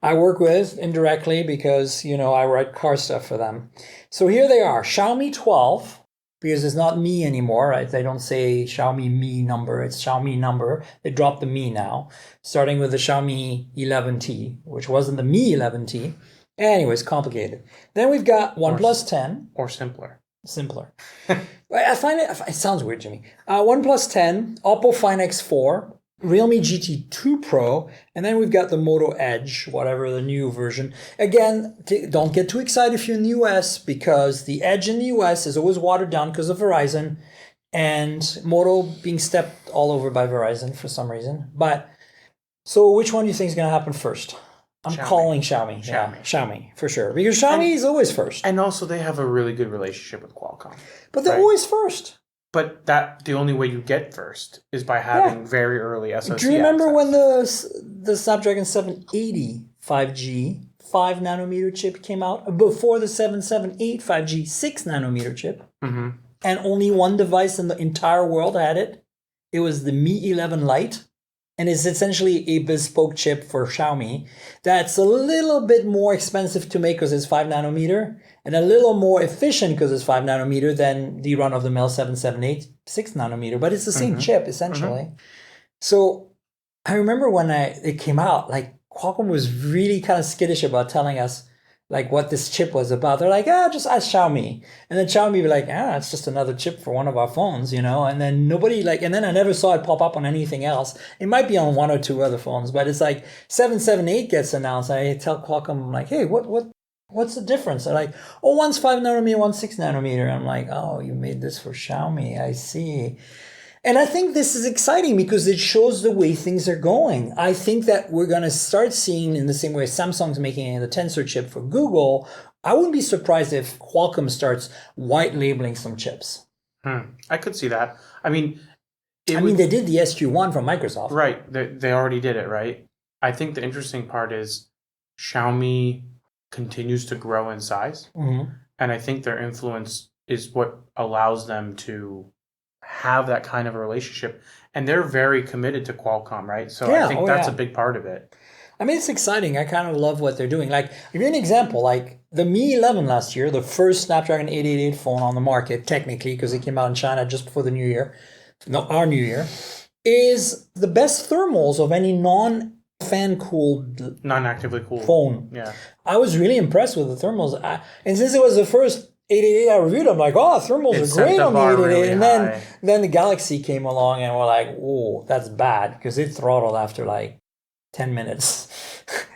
I work with indirectly because I write car stuff for them. So here they are: Xiaomi 12, because it's not Mi anymore, right? They don't say Xiaomi Mi number, it's Xiaomi number. They dropped the Mi now, starting with the Xiaomi 11T, which wasn't the Mi 11T. Anyways, complicated. Then we've got OnePlus 10. Or simpler. Simpler. I find it sounds weird to me. OnePlus 10, Oppo Find X4, Realme GT2 Pro, and then we've got the Moto Edge, whatever the new version. Again, don't get too excited if you're in the US, because the Edge in the US is always watered down because of Verizon, and Moto being stepped all over by Verizon for some reason. But so which one do you think is going to happen first? I'm calling Xiaomi. Yeah, Xiaomi for sure, because Xiaomi is always first. And also they have a really good relationship with Qualcomm. But they're always first. But the only way you get first is by having very early SoC. Do you remember when the Snapdragon 780 5G 5 nanometer chip came out before the 778 5G 6 nanometer chip? Mm-hmm. And only one device in the entire world had it. It was the Mi 11 Lite. And it's essentially a bespoke chip for Xiaomi that's a little bit more expensive to make because it's 5 nanometer and a little more efficient because it's 5 nanometer than the run-of-the-mill 778 6 nanometer. But it's the same chip, essentially. Mm-hmm. So I remember when it came out, like Qualcomm was really kind of skittish about telling us like what this chip was about. They're like, just ask Xiaomi. And then Xiaomi be like, it's just another chip for one of our phones, and then and then I never saw it pop up on anything else. It might be on one or two other phones, but it's like 778 gets announced. I tell Qualcomm, I'm like, hey, what's the difference? They're like, one's 5 nanometer, one's 6 nanometer. I'm like, you made this for Xiaomi. I see. And I think this is exciting because it shows the way things are going. I think that we're going to start seeing, in the same way Samsung's making the Tensor chip for Google, I wouldn't be surprised if Qualcomm starts white labeling some chips. I could see that. I mean, they did the SQ1 from Microsoft. Right. They already did it, right? I think the interesting part is Xiaomi continues to grow in size. Mm-hmm. And I think their influence is what allows them to have that kind of a relationship, and they're very committed to Qualcomm, right? So I think that's a big part of it. I mean, it's exciting. I kind of love what they're doing. Like, give you an example, like the Mi 11 last year, the first Snapdragon 888 phone on the market, technically, because it came out in China just before the new year, our new year, is the best thermals of any non-fan-cooled, non-actively cooled phone. Yeah, I was really impressed with the thermals. And since it was the first 888 I reviewed, I'm like, thermals are great on the 888. Really and then the Galaxy came along and we're like, that's bad because it throttled after like 10 minutes.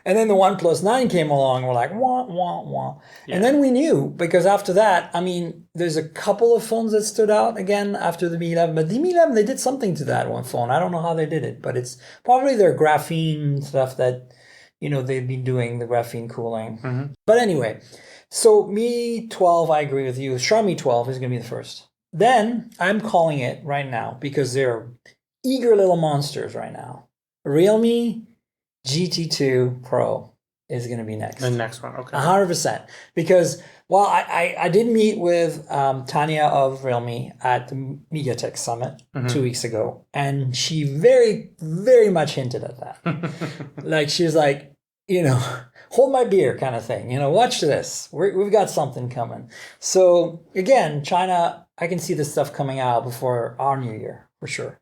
And then the OnePlus 9 came along and we're like, wah, wah, wah. Yeah. And then we knew, because after that, I mean, there's a couple of phones that stood out again after the Mi 11. But the Mi 11, they did something to that one phone. I don't know how they did it, but it's probably their graphene stuff that, they've been doing, the graphene cooling. Mm-hmm. But anyway, so Mi 12, I agree with you. Xiaomi 12 is going to be the first. Then I'm calling it right now because they're eager little monsters right now. Realme GT2 Pro is going to be next. The next one, okay. 100%. Because, I did meet with Tanya of Realme at the MediaTek Summit 2 weeks ago, and she very, very much hinted at that. Like, she was like, hold my beer kind of thing. Watch this. We've got something coming. So, again, China, I can see this stuff coming out before our new year, for sure.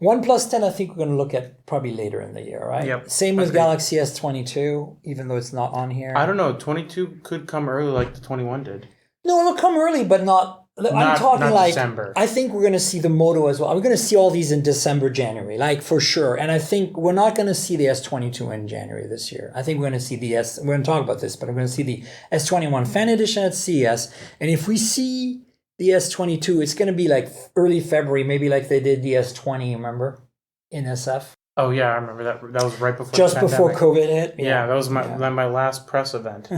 OnePlus 10, I think we're going to look at probably later in the year, right? Yep. Same with Galaxy S22, even though it's not on here. I don't know. 22 could come early like the 21 did. No, it'll come early, but not I'm talking not like December. I think we're going to see the Moto as well. I'm going to see all these in December, January, like for sure. And I think we're not going to see the S22 in January this year. I think we're going to see we're going to talk about this, but I'm going to see the S21 Fan Edition at CES. And if we see the S22, it's going to be like early February, maybe like they did the S20, remember, in SF. Oh yeah, I remember that. That was right before just before COVID hit. Yeah, that was my last press event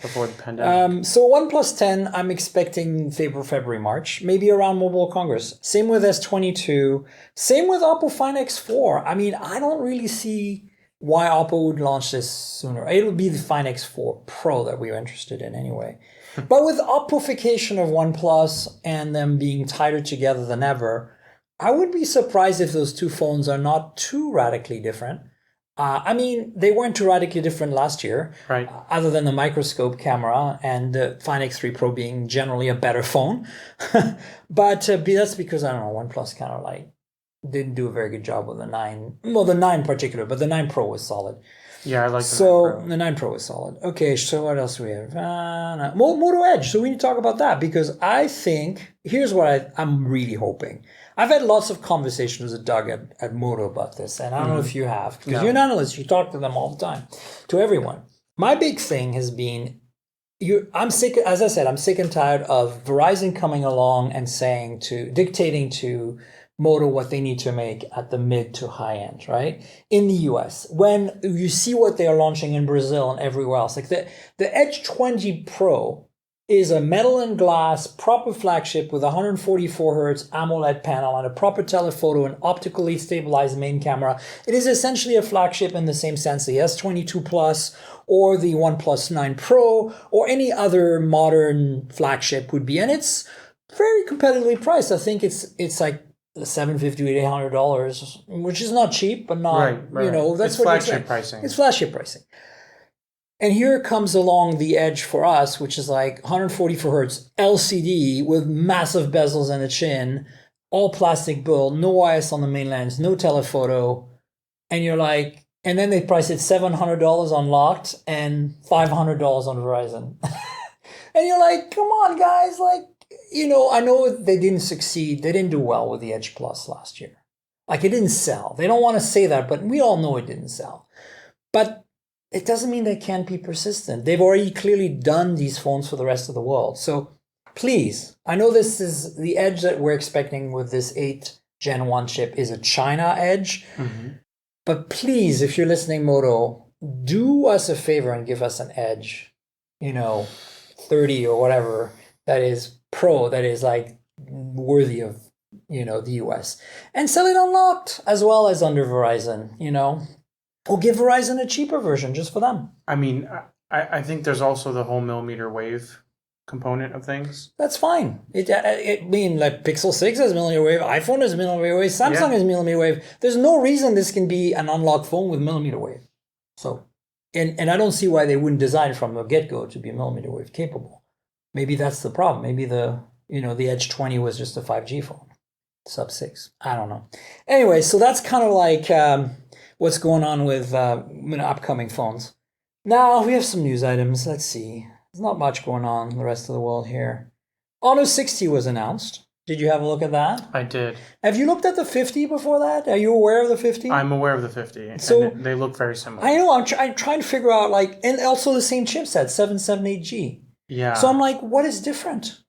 before the pandemic. So OnePlus 10, I'm expecting February, March, maybe around Mobile Congress. Same with S22. Same with Oppo Find X4. I mean, I don't really see why Oppo would launch this sooner. It would be the Find X4 Pro that we were interested in anyway. But with Oppofication of OnePlus and them being tighter together than ever, I would be surprised if those two phones are not too radically different. I mean, they weren't too radically different last year, Right. other than the microscope camera and the Find X3 Pro being generally a better phone. But that's because, I don't know, OnePlus kind of like didn't do a very good job with the 9. Well, the 9 in particular, but the 9 Pro was solid. Yeah, I like the 9 So Pro. the 9 Pro is solid. Okay, so what else do we have? Moto Edge. So we need to talk about that because I think, here's what I'm really hoping. I've had lots of conversations with Doug at Moto about this, and I don't know if you have, because you're an analyst, you talk to them all the time, to everyone. My big thing has been, I'm sick, as I said, I'm sick and tired of Verizon coming along and dictating to Moto what they need to make at the mid to high end, right? In the US, when you see what they are launching in Brazil and everywhere else, like the Edge 20 Pro is a metal and glass proper flagship with 144 hertz AMOLED panel and a proper telephoto and optically stabilized main camera. It is essentially a flagship in the same sense the S22 Plus or the OnePlus 9 Pro or any other modern flagship would be, and it's very competitively priced. I think it's like $750 to $800, which is not cheap, but not Right. that's it's what flagship pricing. It's flagship pricing. And here comes along the Edge for us, which is like 144 hertz LCD with massive bezels and a chin, all plastic build, no IS on the main lens, no telephoto. And you're like, and then they price it $700 on Locked and $500 on Verizon. And you're like, come on, guys. Like, I know they didn't succeed. They didn't do well with the Edge Plus last year. Like, it didn't sell. They don't want to say that, but we all know it didn't sell. But it doesn't mean they can't be persistent. They've already clearly done these phones for the rest of the world. So please, I know this is the Edge that we're expecting with this 8 Gen 1 chip is a China Edge. Mm-hmm. But please, if you're listening, Moto, do us a favor and give us an Edge, 30 or whatever, that is Pro, that is like worthy of, the US. And sell it unlocked as well as under Verizon, Or give Verizon a cheaper version just for them. I mean, I think there's also the whole millimeter wave component of things. That's fine. Like Pixel 6 has millimeter wave, iPhone has millimeter wave, Samsung has millimeter wave. There's no reason this can be an unlocked phone with millimeter wave. So, and I don't see why they wouldn't design from the get-go to be millimeter wave capable. Maybe that's the problem. Maybe the Edge 20 was just a 5G phone, sub 6. I don't know. Anyway, so that's kind of like what's going on with upcoming phones. Now we have some news items. Let's see. There's not much going on in the rest of the world here. Honor 60 was announced. Did you have a look at that? I did. Have you looked at the 50 before that? Are you aware of the 50? I'm aware of the 50. So and they look very similar. I know. I'm trying to figure out and also the same chipset, 778G. Yeah. So I'm like, what is different?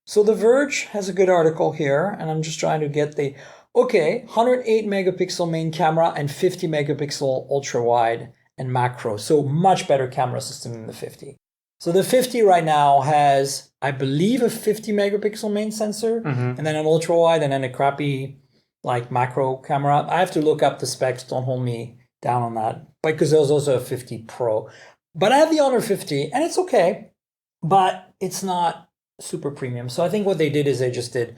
So The Verge has a good article here, and I'm just trying to get 108 megapixel main camera and 50 megapixel ultra wide and macro. So much better camera system than the 50. So the 50 right now has, I believe, a 50 megapixel main sensor, and then an ultra wide, and then a crappy macro camera. I have to look up the specs. Don't hold me down on that, because there's also a 50 Pro. But I have the Honor 50, and it's okay, but it's not super premium. So I think what they did is they just did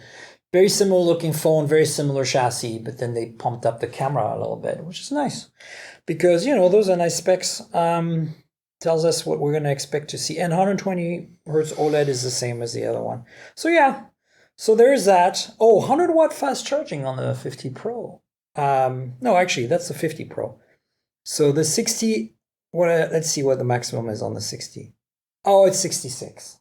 very similar looking phone, very similar chassis, but then they pumped up the camera a little bit, which is nice because, those are nice specs. Tells us what we're going to expect to see. And 120 hertz OLED is the same as the other one. So yeah, so there's that. 100 watt fast charging on the 50 Pro. No, actually, that's the 50 Pro. So the 60, let's see what the maximum is on the 60. Oh, it's 66.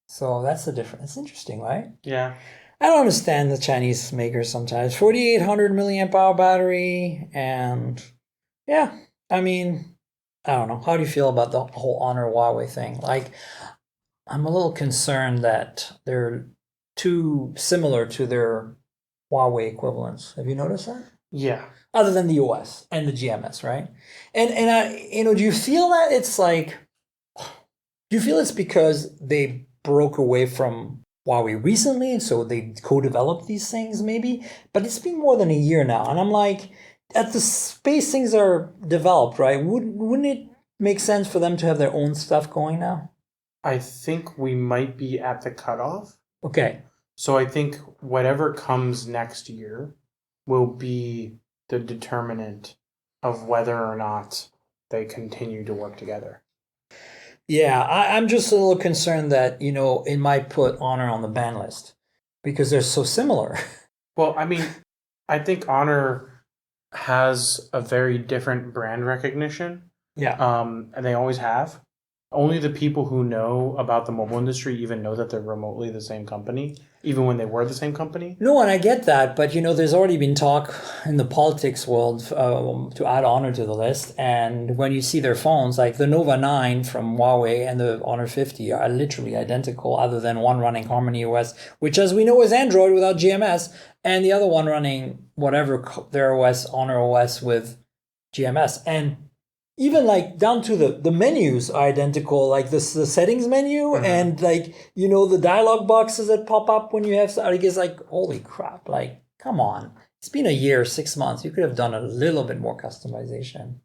So that's the difference. It's interesting, right? Yeah. I don't understand the Chinese makers sometimes. 4,800 milliamp hour battery, and yeah, I mean, I don't know. How do you feel about the whole Honor Huawei thing? I'm a little concerned that they're too similar to their Huawei equivalents. Have you noticed that? Yeah. Other than the OS and the GMS, right? And do you feel that it's do you feel it's because they broke away from Huawei recently, and so they co-developed these things maybe? But it's been more than a year now, and I'm like, at the space things are developed, right? Wouldn't it make sense for them to have their own stuff going now? I think we might be at the cutoff. Okay. So I think whatever comes next year will be the determinant of whether or not they continue to work together. Yeah, I'm just a little concerned that, it might put Honor on the ban list because they're so similar. Well, I mean, I think Honor has a very different brand recognition. Yeah. And they always have. Only the people who know about the mobile industry even know that they're remotely the same company, even when they were the same company. No, and I get that, but there's already been talk in the politics world to add Honor to the list. And when you see their phones, like the Nova 9 from Huawei and the Honor 50 are literally identical, other than one running Harmony OS, which, as we know, is Android without GMS, and the other one running whatever their OS, Honor OS with GMS. And even like down to the menus are identical, like the settings menu and the dialog boxes that pop up when you have, I guess, like, holy crap, like, come on. It's been a year, 6 months. You could have done a little bit more customization.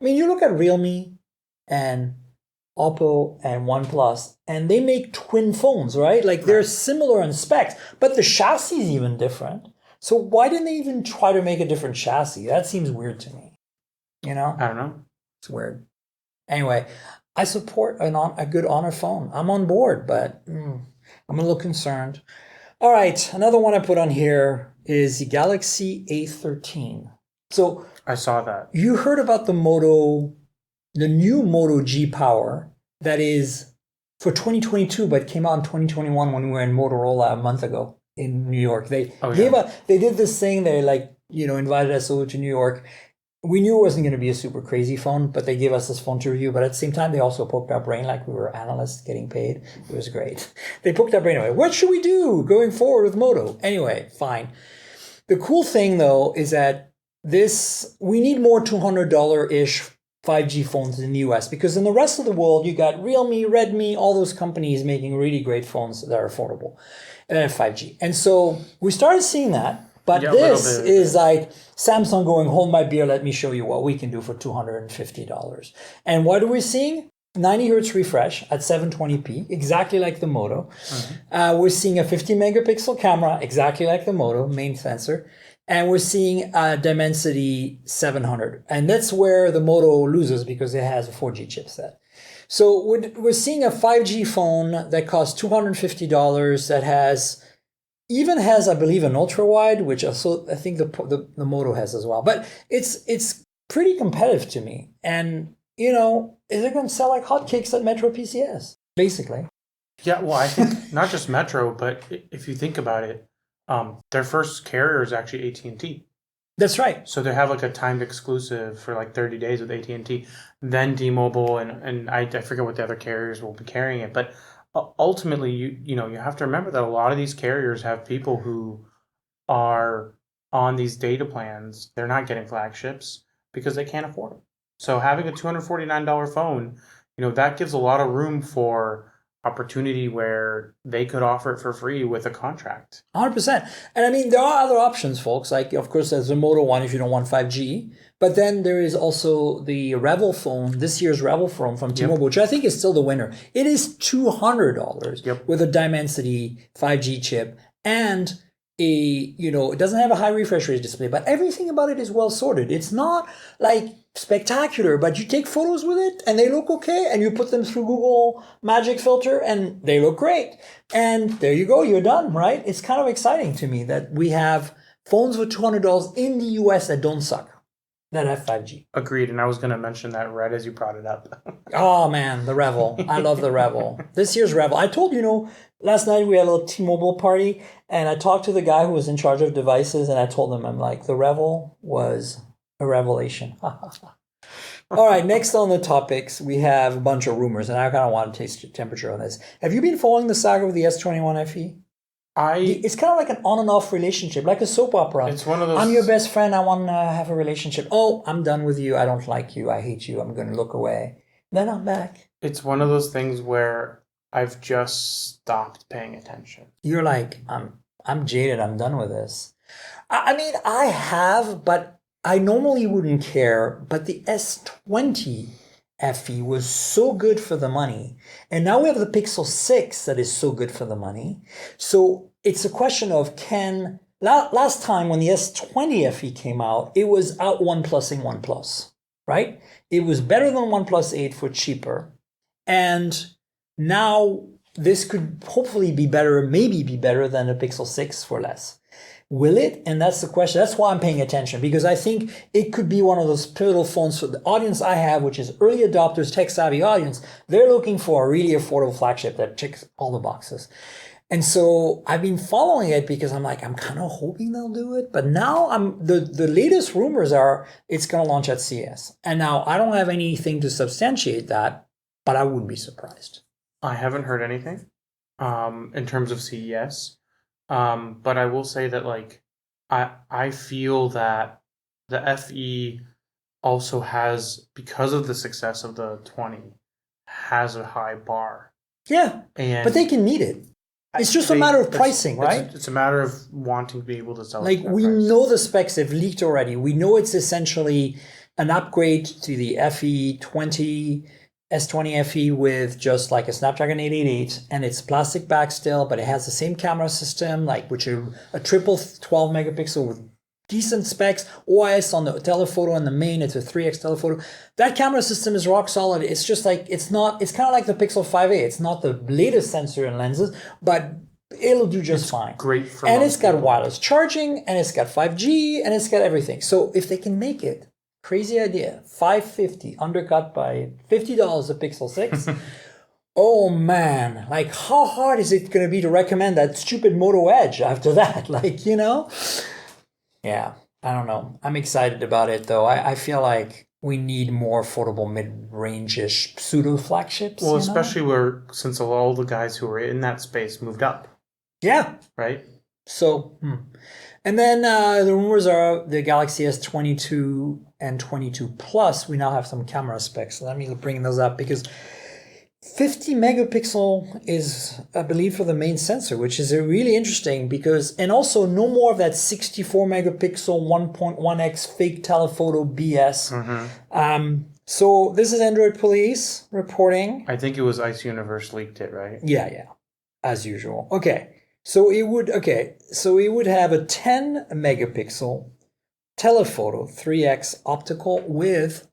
I mean, you look at Realme and Oppo and OnePlus, and they make twin phones, right? Like they're similar in specs, but the chassis is even different. So why didn't they even try to make a different chassis? That seems weird to me. I don't know. It's weird. Anyway, I support a good Honor phone. I'm on board, but I'm a little concerned. All right, another one I put on here is the Galaxy A13. So I saw that. You heard about the new Moto G Power that is for 2022, but came out in 2021 when we were in Motorola a month ago in New York. They did this thing. They invited us over to New York. We knew it wasn't going to be a super crazy phone, but they gave us this phone to review. But at the same time, they also poked our brain like we were analysts getting paid. It was great. They poked our brain away. What should we do going forward with Moto? Anyway, fine. The cool thing, though, is that we need more $200-ish 5G phones in the US, because in the rest of the world, you got Realme, Redmi, all those companies making really great phones that are affordable and have 5G. And so we started seeing that. But this is like Samsung going, hold my beer, let me show you what we can do for $250. And what are we seeing? 90 hertz refresh at 720p, exactly like the Moto. We're seeing a 50 megapixel camera, exactly like the Moto, main sensor. And we're seeing a Dimensity 700. And that's where the Moto loses because it has a 4G chipset. So we're seeing a 5G phone that costs $250 that has, I believe, an ultra wide, which also I think the Moto has as well. But it's pretty competitive to me. And, is it going to sell like hotcakes at Metro PCS, basically? Yeah, well, I think not just Metro, but if you think about it, their first carrier is actually AT&T. That's right. So they have like a timed exclusive for like 30 days with AT&T, then T-Mobile, and I forget what the other carriers will be carrying it. But ultimately, you have to remember that a lot of these carriers have people who are on these data plans. They're not getting flagships because they can't afford them. So having a $249 phone, that gives a lot of room for opportunity where they could offer it for free with a contract. 100%. And I mean, there are other options, folks. Like, of course, there's the Moto one if you don't want 5G. But then there is also the Revel phone, this year's Revel phone from T-Mobile, which I think is still the winner. It is $200 with a Dimensity 5G chip and it doesn't have a high refresh rate display, but everything about it is well sorted. It's not like spectacular, but you take photos with it and they look okay, and you put them through Google Magic Filter and they look great. And there you go, you're done, right? It's kind of exciting to me that we have phones for $200 in the US that don't suck, that have 5G. Agreed, and I was going to mention that right as you brought it up. Oh man, the Revel. I love the Revel. This year's Revel. I told last night we had a little T-Mobile party, and I talked to the guy who was in charge of devices, and I told him, I'm like, the Revel was a revelation. All right, next on the topics, we have a bunch of rumors, and I kind of want to taste your temperature on this. Have you been following the saga with the S21 FE? It's kind of like an on and off relationship, like a soap opera. It's one of those. I'm your best friend. I want to have a relationship. Oh, I'm done with you. I don't like you. I hate you. I'm going to look away. Then I'm back. It's one of those things where I've just stopped paying attention. You're like, I'm jaded. I'm done with this. I mean, I have, but I normally wouldn't care. But the S20 FE was so good for the money. And now we have the Pixel 6 that is so good for the money. So it's a question of last time when the S20 FE came out, it was out OnePlusing OnePlus, right? It was better than OnePlus 8 for cheaper. And now this could hopefully be better, maybe be better than the Pixel 6 for less. Will it? And that's the question. That's why I'm paying attention, because I think it could be one of those pivotal phones for the audience I have, which is early adopters, tech-savvy audience. They're looking for a really affordable flagship that checks all the boxes. And so I've been following it because I'm like, I'm kind of hoping they'll do it. But now the latest rumors are it's going to launch at CES. And now I don't have anything to substantiate that, but I wouldn't be surprised. I haven't heard anything in terms of CES. But I will say that like I feel that the FE also has, because of the success of the 20, has a high bar. Yeah, but they can meet it. It's just a matter of pricing, right? It's a matter of wanting to be able to sell it. Like, we know the specs have leaked already. We know it's essentially an upgrade to the FE20, S20 FE with just like a Snapdragon 888, and it's plastic back still, but it has the same camera system, like which is a triple 12 megapixel with decent specs, OIS on the telephoto and the main, it's a 3x telephoto. That camera system is rock solid. It's just like, it's kind of like the Pixel 5a. It's not the latest sensor and lenses, but it'll do just fine. Great for And it's got wireless charging, and it's got 5G, and it's got everything. So if they can make it, crazy idea, $550 undercut by $50 a Pixel 6. Oh man, like how hard is it going to be to recommend that stupid Moto Edge after that? Like, you know? Yeah, I don't know. I'm excited about it, though. I feel like we need more affordable mid-range-ish pseudo-flagships. Well, especially since all the guys who were in that space moved up. Yeah. Right? So, And then the rumors are the Galaxy S22 and 22 Plus, we now have some camera specs. So let me bring those up, because 50 megapixel is, I believe, for the main sensor, which is really interesting because, and also no more of that 64 megapixel 1.1x fake telephoto BS. So this is Android Police reporting. I think it was Ice Universe leaked it, right? Yeah, as usual. So it would have a 10 megapixel telephoto 3x optical with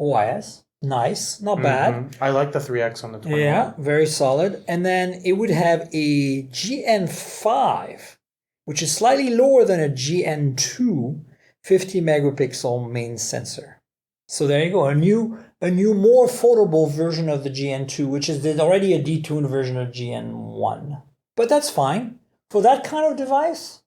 OIS. Nice, not bad. I like the 3x on the 20. Yeah, very solid. And then it would have a GN5, which is slightly lower than a GN2, 50 megapixel main sensor. So there you go, a new more affordable version of the GN2, which is already a detuned version of GN1. But that's fine. For that kind of device,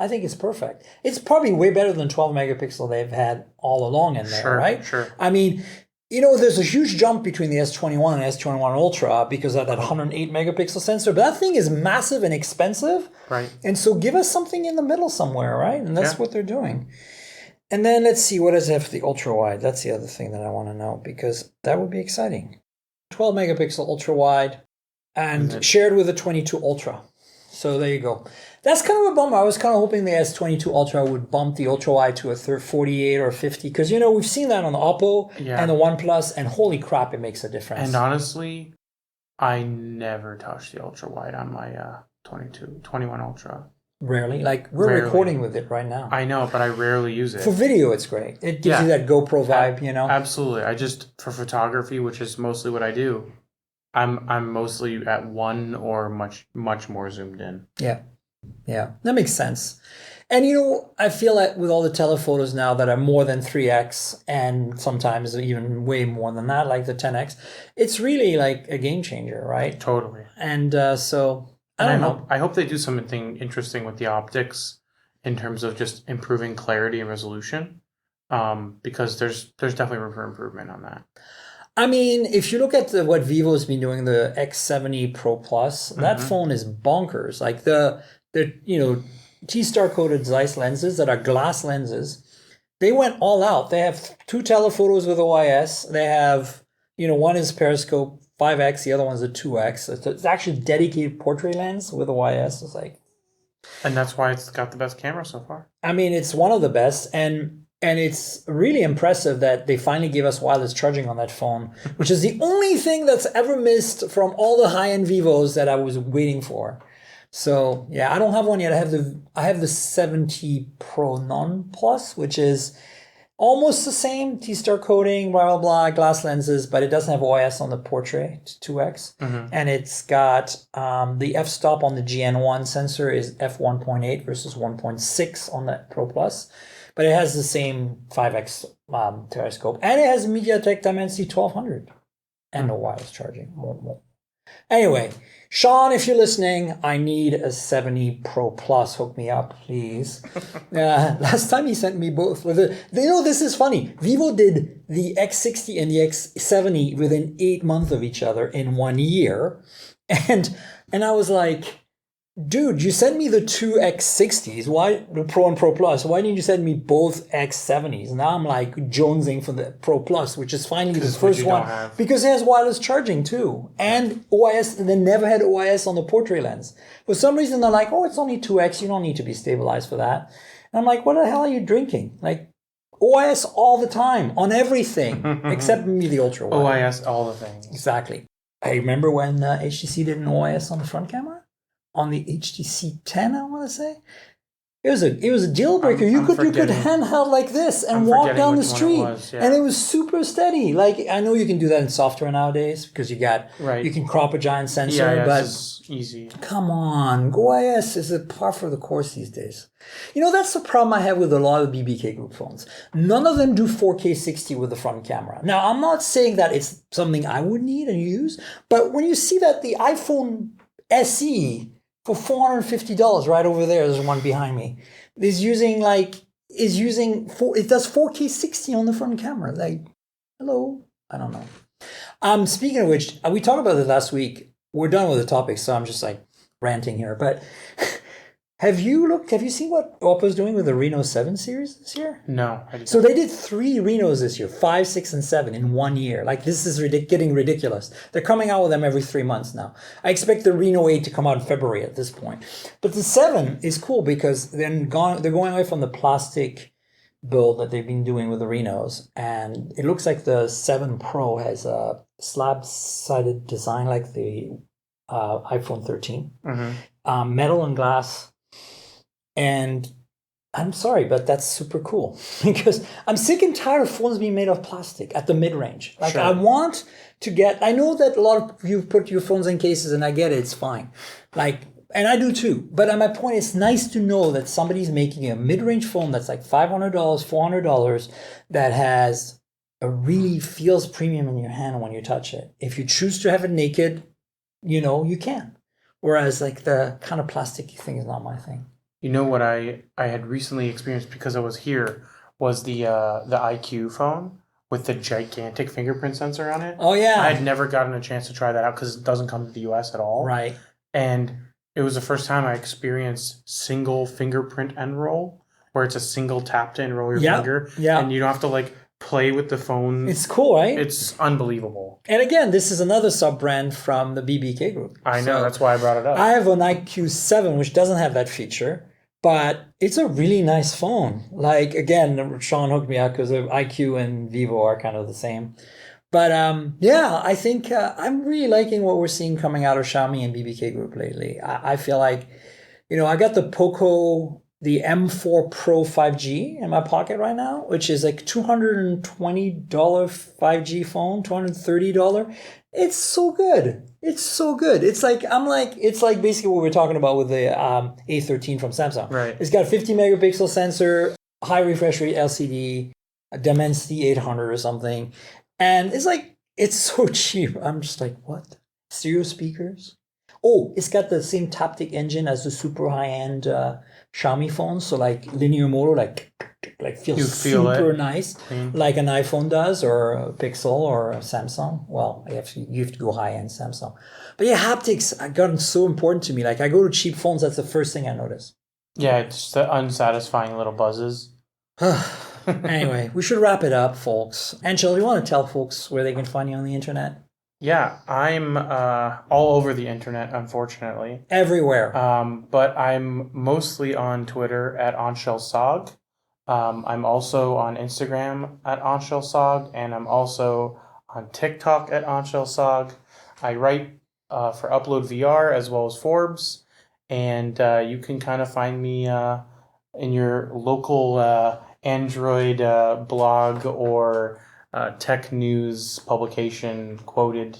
I think it's perfect. It's probably way better than 12 megapixel they've had all along in there, right? Sure. I mean, you know, there's a huge jump between the S21 and S21 Ultra because of that 108 megapixel sensor. But that thing is massive and expensive. Right. And so give us something in the middle somewhere, right? And that's what they're doing. And then let's see, what does it have for the ultra wide? That's the other thing that I want to know, because that would be exciting. 12 megapixel ultra wide and shared with the 22 Ultra. So there you go. That's kind of a bummer. I was kind of hoping the S22 Ultra would bump the ultra wide to a 48 or 50, because, you know, we've seen that on the Oppo and the OnePlus, and holy crap, it makes a difference. And honestly, I never touched the ultra wide on my 21 Ultra. Rarely. Like, we're recording with it right now. I know, but I rarely use it. For video, it's great. It gives you that GoPro vibe, you know? Absolutely. For photography, which is mostly what I do, I'm mostly at 1 or much more zoomed in. Yeah, that makes sense. And, you know, I feel like with all the telephotos now that are more than 3x and sometimes even way more than that, like the 10x, it's really like a game changer, right? Totally. And so, I don't know. I hope they do something interesting with the optics in terms of just improving clarity and resolution, because there's definitely room for improvement on that. I mean, if you look at what Vivo's been doing, the X70 Pro Plus, that phone is bonkers. Like the T-Star coated Zeiss lenses that are glass lenses, they went all out. They have 2 telephotos with OIS. They have, one is periscope 5x, the other one's a 2x. It's actually a dedicated portrait lens with OIS. It's like, and that's why it's got the best camera so far. I mean, it's one of the best, and it's really impressive that they finally gave us wireless charging on that phone, which is the only thing that's ever missed from all the high-end Vivos that I was waiting for. So yeah, I don't have one yet. I have the 70 Pro Non Plus, which is almost the same T-star coating, blah, blah, blah, glass lenses, but it doesn't have OIS on the portrait 2x. And it's got the f-stop on the GN1 sensor is f1.8 versus 1.6 on the Pro Plus. But it has the same 5x telescope. And it has MediaTek Dimensity 1200 and no wireless charging. Anyway, Sean, if you're listening, I need a 70 Pro Plus. Hook me up, please. Last time he sent me both. This is funny. Vivo did the X60 and the X70 within 8 months of each other in 1 year. And I was like, dude, you sent me the two X60s, why the Pro and Pro Plus? Why didn't you send me both X70s? Now I'm like jonesing for the Pro Plus, which is finally the first one because it has wireless charging too, and OIS. They never had OIS on the portrait lens. For some reason, they're like, oh, it's only 2x. You don't need to be stabilized for that. And I'm like, what the hell are you drinking? Like OIS all the time on everything except maybe the ultra wide. OIS all the things. Exactly. I remember when HTC did an OIS on the front camera. On the HTC 10, I want to say. It was a deal breaker. You could handheld like this and walk down the street, and it was super steady. Like I know you can do that in software nowadays because you can crop a giant sensor, but it's easy. Come on, OIS is a par for the course these days. That's the problem I have with a lot of BBK group phones. None of them do 4K 60 with the front camera. Now, I'm not saying that it's something I would need and use, but when you see that the iPhone SE for $450 right over there's one behind me. It does 4K 60 on the front camera. Like, hello? I don't know. Speaking of which, we talked about it last week. We're done with the topic, so I'm just like ranting here. But have you seen what Oppo's doing with the Reno 7 series this year? No, I didn't. So they did 3 Renos this year, 5, 6, and 7 in 1 year. Like this is getting ridiculous. They're coming out with them every 3 months now. I expect the Reno 8 to come out in February at this point. But the 7 is cool because they're going away from the plastic build that they've been doing with the Renos. And it looks like the 7 Pro has a slab-sided design like the iPhone 13. Metal and glass. And I'm sorry, but that's super cool because I'm sick and tired of phones being made of plastic at the mid-range. Like sure. I know that a lot of you put your phones in cases and I get it, it's fine. And I do too. But my point, it's nice to know that somebody's making a mid-range phone that's like $500, $400 that has really feels premium in your hand when you touch it. If you choose to have it naked, you can. Whereas like the kind of plasticky thing is not my thing. What I had recently experienced because I was here was the IQ phone with the gigantic fingerprint sensor on it. Oh, yeah. I had never gotten a chance to try that out because it doesn't come to the US at all. Right. And it was the first time I experienced single fingerprint enroll, where it's a single tap to enroll your finger. Yeah. And you don't have to play with the phone. It's cool, right? It's unbelievable. And again, this is another sub-brand from the BBK group. I know, that's why I brought it up. I have an IQ 7, which doesn't have that feature. But it's a really nice phone. Like, again, Sean hooked me up because IQ and Vivo are kind of the same. But I think I'm really liking what we're seeing coming out of Xiaomi and BBK Group lately. I feel like, I got the Poco, the M4 Pro 5G in my pocket right now, which is like $220 5G phone, $230. It's so good. It's so good. It's like basically what we're talking about with the A13 from Samsung. Right. It's got a 50 megapixel sensor, high refresh rate LCD, a Dimensity 800 or something. And it's so cheap. I'm just like, what? Stereo speakers? Oh, it's got the same Taptic engine as the super high-end Xiaomi phones. So linear motor, feels super nice, like an iPhone does, or a Pixel, or a Samsung. Well, you have to go high-end Samsung. But yeah, haptics have gotten so important to me. I go to cheap phones, that's the first thing I notice. Yeah, it's the unsatisfying little buzzes. Anyway, we should wrap it up, folks. Anshel, do you want to tell folks where they can find you on the internet? Yeah, I'm all over the internet, unfortunately. Everywhere. But I'm mostly on Twitter at Anshel Sag. I'm also on Instagram at Anshel Sag, and I'm also on TikTok at Anshel Sag. I write for Upload VR as well as Forbes, and you can kind of find me in your local Android blog or tech news publication quoted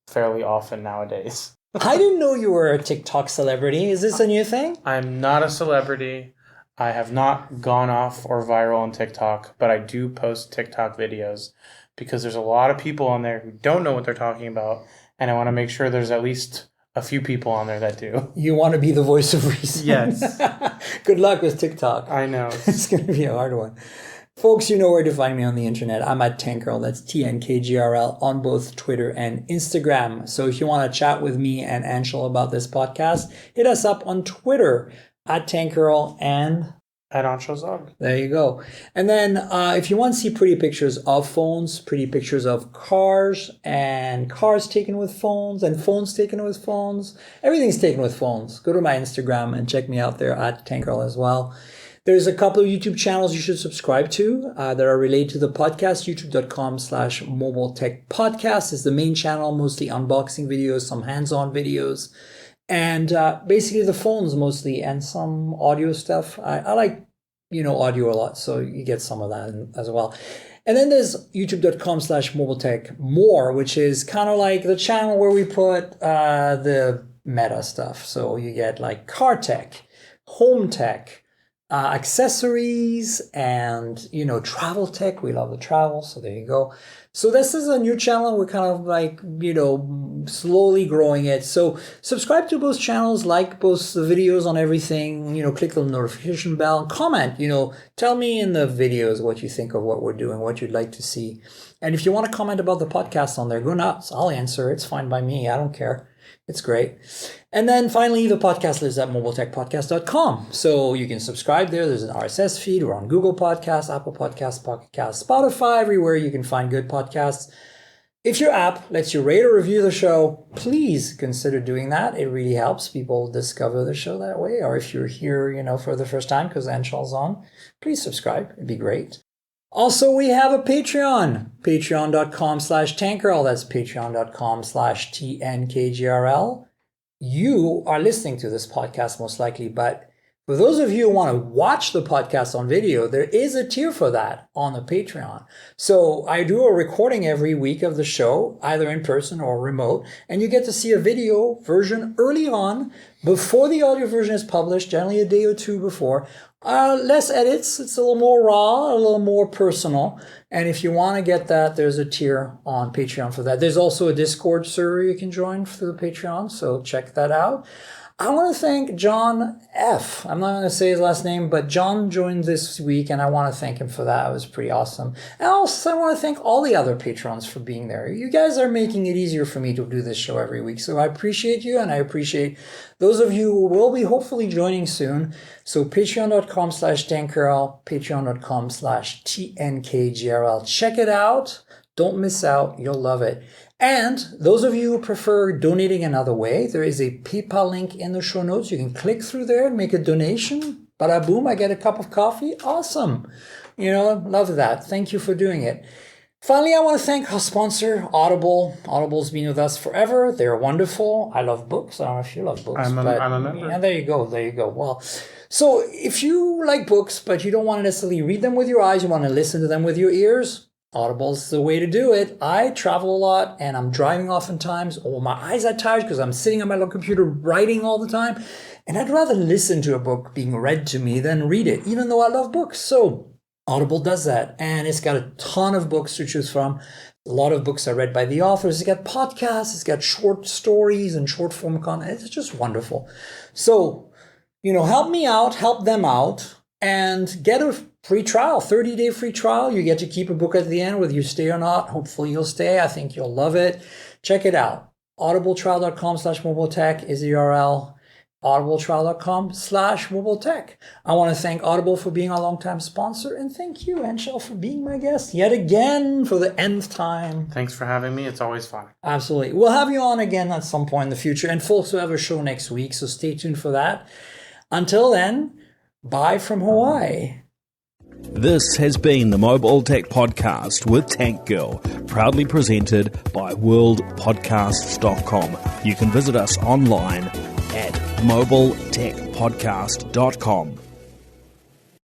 fairly often nowadays. I didn't know you were a TikTok celebrity. Is this a new thing? I'm not a celebrity. I have not gone off or viral on TikTok, but I do post TikTok videos because there's a lot of people on there who don't know what they're talking about, and I want to make sure there's at least a few people on there that do. You want to be the voice of reason. Yes. Good luck with TikTok. I know. It's going to be a hard one. Folks, you know where to find me on the internet. I'm at Tankgirl, that's TNKGRL, on both Twitter and Instagram. So if you want to chat with me and Anshel about this podcast, hit us up on Twitter at Tankgirl and At Anshel Sag. there you go. And then if you want to see pretty pictures of phones, pretty pictures of cars, and cars taken with phones, and phones taken with phones, everything's taken with phones, go to my Instagram and check me out there at Tankgirl as well. There's a couple of YouTube channels you should subscribe to that are related to the podcast. YouTube.com/Mobile Tech Podcast is the main channel, mostly unboxing videos, some hands-on videos, and basically the phones mostly, and some audio stuff. I like, audio a lot, so you get some of that as well. And then there's youtube.com/Mobile Tech More, which is kind of like the channel where we put the meta stuff. So you get like car tech, home tech, accessories, and travel tech. We love the travel, so there you go. So this is a new channel. We're kind of like slowly growing it. So subscribe to both channels, like both the videos on everything. Click the notification bell and comment. Tell me in the videos what you think of what we're doing, what you'd like to see. And if you want to comment about the podcast on there, go nuts. I'll answer. It's fine by me. I don't care. It's great. And then finally, the podcast lives at mobiletechpodcast.com. So you can subscribe there. There's an RSS feed. We're on Google Podcasts, Apple Podcasts, Pocket Casts, Spotify, everywhere you can find good podcasts. If your app lets you rate or review the show, please consider doing that. It really helps people discover the show that way. Or if you're here, for the first time because Anshel's on, please subscribe. It'd be great. Also, we have a Patreon, patreon.com/Tankgirl. That's patreon.com/TNKGRL. You are listening to this podcast most likely, but for those of you who want to watch the podcast on video, there is a tier for that on the Patreon. So I do a recording every week of the show, either in person or remote, and you get to see a video version early on before the audio version is published, generally a day or two before. Less edits, it's a little more raw, a little more personal. And if you want to get that, there's a tier on Patreon for that. There's also a Discord server you can join through the Patreon, so check that out. I want to thank John F. I'm not going to say his last name, but John joined this week, and I want to thank him for that. It was pretty awesome. And also, I want to thank all the other patrons for being there. You guys are making it easier for me to do this show every week, so I appreciate you, and I appreciate those of you who will be hopefully joining soon. So patreon.com/Tankgirl, patreon.com/TNKGRL. Check it out. Don't miss out. You'll love it. And those of you who prefer donating another way, there is a PayPal link in the show notes. You can click through there and make a donation. Bada boom, I get a cup of coffee. Awesome. Love that. Thank you for doing it. Finally, I want to thank our sponsor, Audible. Audible's been with us forever. They're wonderful. I love books. I don't know if you love books. I'm a member. Yeah, there you go. Well, so if you like books, but you don't want to necessarily read them with your eyes, you want to listen to them with your ears, Audible's the way to do it. I travel a lot and I'm driving oftentimes, or my eyes are tired because I'm sitting on my little computer writing all the time. And I'd rather listen to a book being read to me than read it, even though I love books. So Audible does that. And it's got a ton of books to choose from. A lot of books are read by the authors. It's got podcasts. It's got short stories and short form content. It's just wonderful. So, help me out, help them out, and get a free trial, 30-day free trial. You get to keep a book at the end, whether you stay or not. Hopefully you'll stay. I think you'll love it. Check it out. audibletrial.com/mobiletech is the URL. audibletrial.com/mobiletech. I want to thank Audible for being our longtime sponsor, and thank you, Anshel, for being my guest yet again for the nth time. Thanks for having me. It's always fun. Absolutely. We'll have you on again at some point in the future, and folks will have a show next week, so stay tuned for that. Until then, bye from Hawaii. This has been the Mobile Tech Podcast with Tankgirl, proudly presented by worldpodcasts.com. You can visit us online at mobiletechpodcast.com.